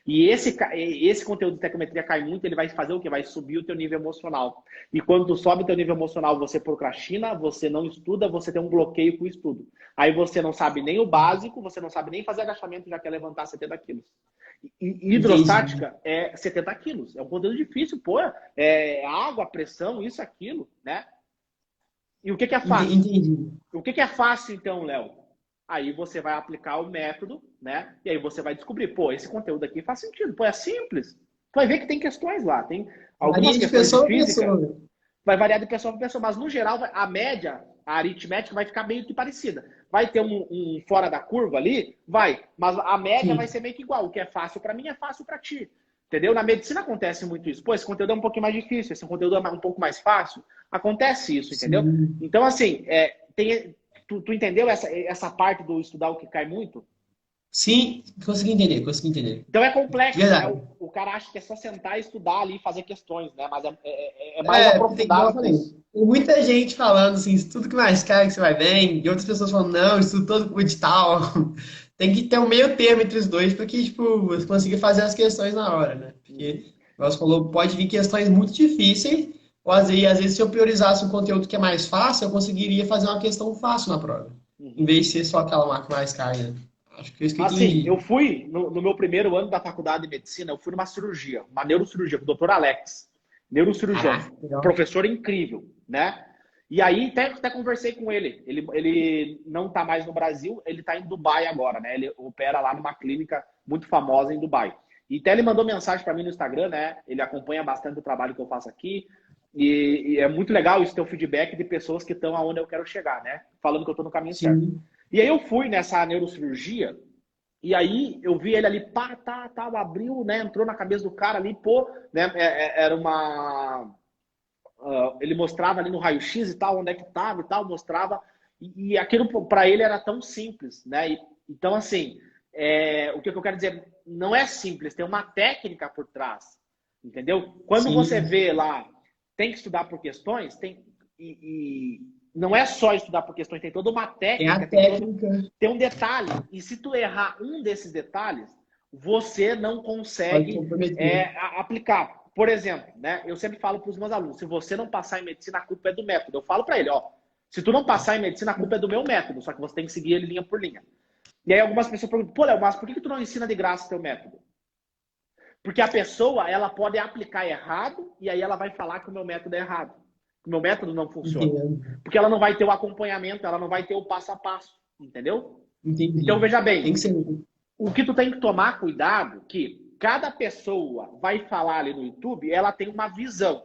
E esse conteúdo de estequiometria cai muito, ele vai fazer o quê? Vai subir o teu nível emocional. E quando tu sobe o teu nível emocional, você procrastina, você não estuda, você tem um bloqueio com o estudo. Aí você não sabe nem o básico, você não sabe nem fazer agachamento, já quer levantar 70 quilos. E Entendi. hidrostática é 70 quilos. É um conteúdo difícil, pô. É água, pressão, isso, aquilo, né? E o que é fácil? Entendi. O que é fácil, então, Léo? Aí você vai aplicar o método, né? E aí você vai descobrir, pô, esse conteúdo aqui faz sentido, pô, é simples. Tu vai ver que tem questões lá, tem algumas Varia de questões de pessoa a física, pessoa. vai variar de pessoa para pessoa, mas no geral a média, a aritmética vai ficar meio que parecida. Vai ter um fora da curva ali? Vai, mas a média vai Sim. ser meio que igual. O que é fácil para mim é fácil para ti. Entendeu? Na medicina acontece muito isso. Pô, esse conteúdo é um pouquinho mais difícil, esse conteúdo é um pouco mais fácil. Acontece isso, entendeu? Sim. Então, assim, tu entendeu essa parte do estudar o que cai muito? Sim, consegui entender, consegui entender. Então é De complexo, né? verdade. O cara acha que é só sentar e estudar ali e fazer questões, né? Mas é mais Tem, igual eu aprofundado que falei, isso. tem muita gente falando assim, estudo que mais cai que você vai bem, e outras pessoas falando, não, estudo todo com edital. Tem que ter um meio termo entre os dois para que, tipo, você consiga fazer as questões na hora, né? Porque, Uhum, igual você falou, pode vir questões muito difíceis, ou às vezes se eu priorizasse um conteúdo que é mais fácil, eu conseguiria fazer uma questão fácil na prova, em uhum. vez de ser só aquela lá que mais cai, né? Acho que é isso que eu Assim, eu entendi. fui, no meu primeiro ano da faculdade de medicina, eu fui numa cirurgia, uma neurocirurgia, com o doutor Alex, neurocirurgião, Caraca, legal. professor incrível, né? E aí até conversei com ele. Ele não está mais no Brasil, ele está em Dubai agora, né? Ele opera lá numa clínica muito famosa em Dubai. E até ele mandou mensagem para mim no Instagram, né? Ele acompanha bastante o trabalho que eu faço aqui. E é muito legal isso ter o feedback de pessoas que estão aonde eu quero chegar, né? Falando que eu estou no caminho certo. Sim, E aí eu fui nessa neurocirurgia, e aí eu vi ele ali, pá, abriu, né? Entrou na cabeça do cara ali, pô, né? Era uma. Ele mostrava ali no raio-x e tal, onde é que estava e tal, mostrava. E aquilo para ele era tão simples, né? Então, assim, o que eu quero dizer, não é simples, tem uma técnica por trás, entendeu? Quando você sim. vê lá, tem que estudar por questões, não é só estudar por questões, tem toda uma Tem a técnica, técnica, tem um detalhe. E se tu errar um desses detalhes, você não pode consegue comprometer. aplicar. Por exemplo, né? Eu sempre falo para os meus alunos, se você não passar em medicina, a culpa é do método. Eu falo para ele, ó, se tu não passar em medicina, a culpa é do meu método, só que você tem que seguir ele linha por linha. E aí algumas pessoas perguntam, pô, Léo, mas por que tu não ensina de graça o teu método? Porque a pessoa, ela pode aplicar errado e aí ela vai falar que o meu método é errado. Que o meu método não funciona. Entendo. Porque ela não vai ter o acompanhamento, ela não vai ter o passo a passo. Entendeu? Então, Entendi. veja Tem bem, que ser. o que tu tem que tomar cuidado que cada pessoa vai falar ali no YouTube, ela tem uma visão.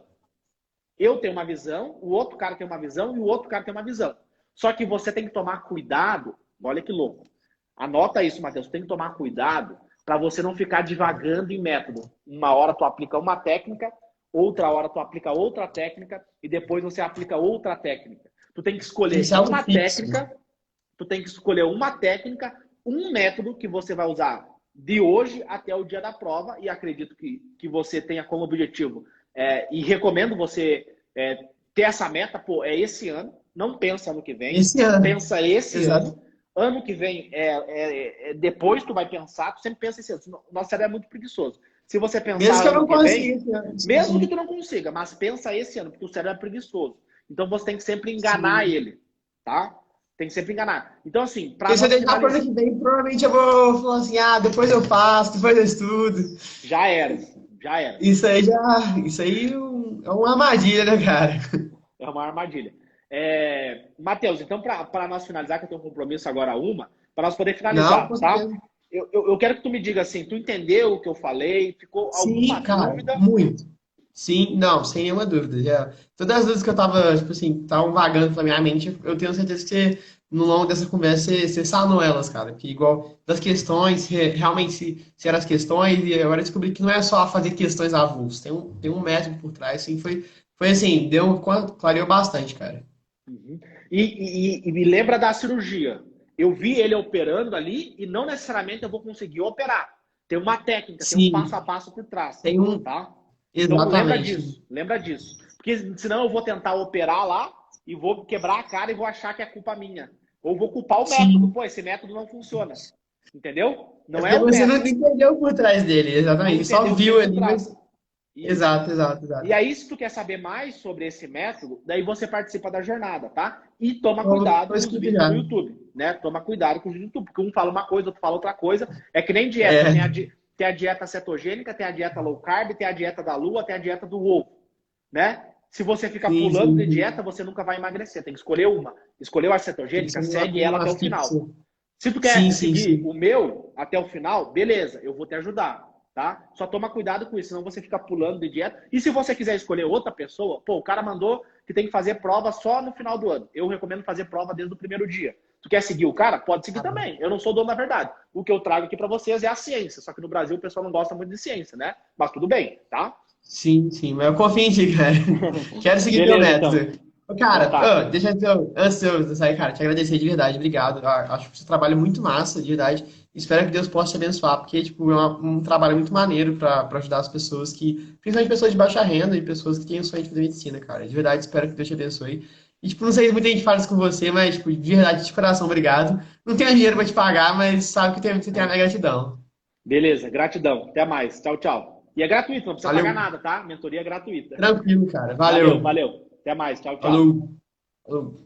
Eu tenho uma visão, o outro cara tem uma visão e o outro cara tem uma visão. Só que você tem que tomar cuidado, olha que louco. Anota isso, Matheus, tem que tomar cuidado para você não ficar divagando em método. Uma hora tu aplica uma técnica, outra hora tu aplica outra técnica e depois você aplica outra técnica. Tu tem que escolher Isso é algo uma fixo. técnica, tu tem que escolher uma técnica, um método que você vai usar de hoje até o dia da prova e acredito que você tenha como objetivo e recomendo você ter essa meta, pô, é esse ano, não pensa ano que vem, Esse ano. pensa esse Exato. ano. Ano que vem, depois tu vai pensar, tu sempre pensa esse ano. Nosso cérebro é muito preguiçoso. Se você pensar Mesmo que eu ano não que vem, consiga esse ano. mesmo que tu não consiga, mas pensa esse ano, porque o cérebro é preguiçoso. Então você tem que sempre enganar ele, tá? Tem que sempre enganar. Então, assim, para Porque se eu nós deixar para ano finalizar, que vem, provavelmente eu vou falar assim, depois eu faço, depois eu estudo. já era, já era. Isso aí é uma armadilha, né, cara? É uma armadilha. Matheus, então, para nós finalizar, que eu tenho um compromisso agora, para nós poder Não, finalizar, com tá? certeza. Eu quero que tu me diga assim, tu entendeu o que eu falei? Ficou alguma Sim, cara, dúvida? muito. Sim, não, sem nenhuma dúvida. Todas as dúvidas que eu tava, tipo assim, estavam vagando pela minha mente, eu tenho certeza que você, no longo dessa conversa, você sanou elas, cara. Que igual das questões, realmente se eram as questões, e agora eu descobri que não é só fazer questões avulsas, tem um método por trás, assim, foi assim, clareou bastante, cara. Uhum. E me lembra da cirurgia. Eu vi ele operando ali e não necessariamente eu vou conseguir operar. Tem uma técnica, tem um passo Sim, a passo por trás, tem um. tá? Então lembra Exatamente. disso, lembra disso. Porque senão eu vou tentar operar lá e vou quebrar a cara e vou achar que é culpa minha. Ou vou culpar o método. Sim. Pô, esse método não funciona. Entendeu? É Não é porque o você não método. entendeu por trás dele, Não exatamente. Só entendeu o que tem viu por ali, trás. mas. Isso. Exato, exato, E exato. aí, se tu quer saber mais sobre esse método, daí você participa da jornada, tá? E toma Tô cuidado com os escrito vídeos já. do YouTube, né? Toma cuidado com os vídeos do YouTube, porque um fala uma coisa, outro fala outra coisa. É que nem dieta. É, Tem a dieta cetogênica, tem a dieta low carb, tem a dieta da lua, tem a dieta do ovo, né? Se você ficar sim, pulando sim, de sim. dieta, você nunca vai emagrecer. Tem que escolher uma. Escolheu a Tem que cetogênica, ser segue ela uma até o fixa. final. Se tu Sim, quer sim, seguir sim. o meu até o final, beleza, eu vou te ajudar, tá? Só toma cuidado com isso, senão você fica pulando de dieta. E se você quiser escolher outra pessoa, pô, o cara mandou que tem que fazer prova só no final do ano. Eu recomendo fazer prova desde o primeiro dia. Tu quer seguir o cara? Pode seguir Ah, também. Eu não sou dono da verdade. O que eu trago aqui para vocês é a ciência. Só que no Brasil o pessoal não gosta muito de ciência, né? Mas tudo bem, tá? sim, sim, mas eu confio em ti, cara. Quero seguir teu Beleza, então. método. Ô, Então cara, tá. antes de eu sair, cara, te agradecer de verdade, obrigado. Eu acho que o seu trabalho é muito massa, de verdade. Espero que Deus possa te abençoar, porque, tipo, é um trabalho muito maneiro para ajudar as pessoas principalmente pessoas de baixa renda e pessoas que têm o sonho de fazer medicina, cara. De verdade, espero que Deus te abençoe. E, tipo, não sei se muita gente fala isso com você, mas, tipo, de verdade, de coração, obrigado. Não tenho dinheiro pra te pagar, mas sabe que você tem a minha gratidão. Beleza, gratidão. Até mais. Tchau, tchau. E é gratuito, não precisa pagar Valeu, nada, tá? Mentoria é gratuita. tranquilo, cara. Valeu, Valeu. valeu. Até mais. Tchau, tchau. Falou. Falou.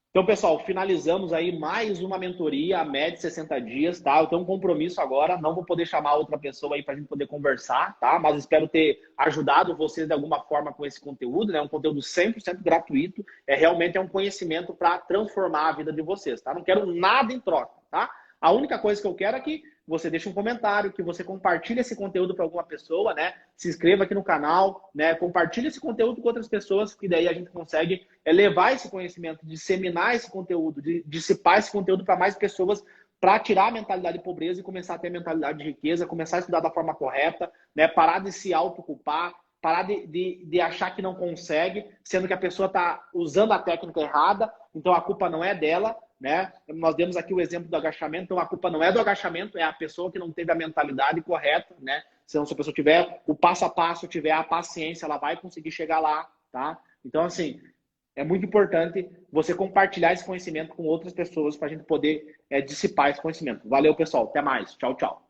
Então, pessoal, finalizamos aí mais uma mentoria, a média de 60 dias, tá? Eu tenho um compromisso agora, não vou poder chamar outra pessoa aí para a gente poder conversar, tá? Mas espero ter ajudado vocês de alguma forma com esse conteúdo, né? Um conteúdo 100% gratuito, realmente um conhecimento para transformar a vida de vocês, tá? Não quero nada em troca, tá? A única coisa que eu quero é que você deixe um comentário, que você compartilhe esse conteúdo para alguma pessoa, né? Se inscreva aqui no canal, né? Compartilhe esse conteúdo com outras pessoas, que daí a gente consegue levar esse conhecimento, disseminar esse conteúdo, dissipar esse conteúdo para mais pessoas, para tirar a mentalidade de pobreza e começar a ter a mentalidade de riqueza, começar a estudar da forma correta, né? Parar de se autoculpar, parar de achar que não consegue, sendo que a pessoa está usando a técnica errada, então a culpa não é dela, né? Nós demos aqui o exemplo do agachamento, então a culpa não é do agachamento, é a pessoa que não teve a mentalidade correta, né? Então, se a pessoa tiver o passo a passo, tiver a paciência, ela vai conseguir chegar lá, tá? Então, assim, é muito importante você compartilhar esse conhecimento com outras pessoas para a gente poder dissipar esse conhecimento. Valeu, pessoal. Até mais. Tchau, tchau.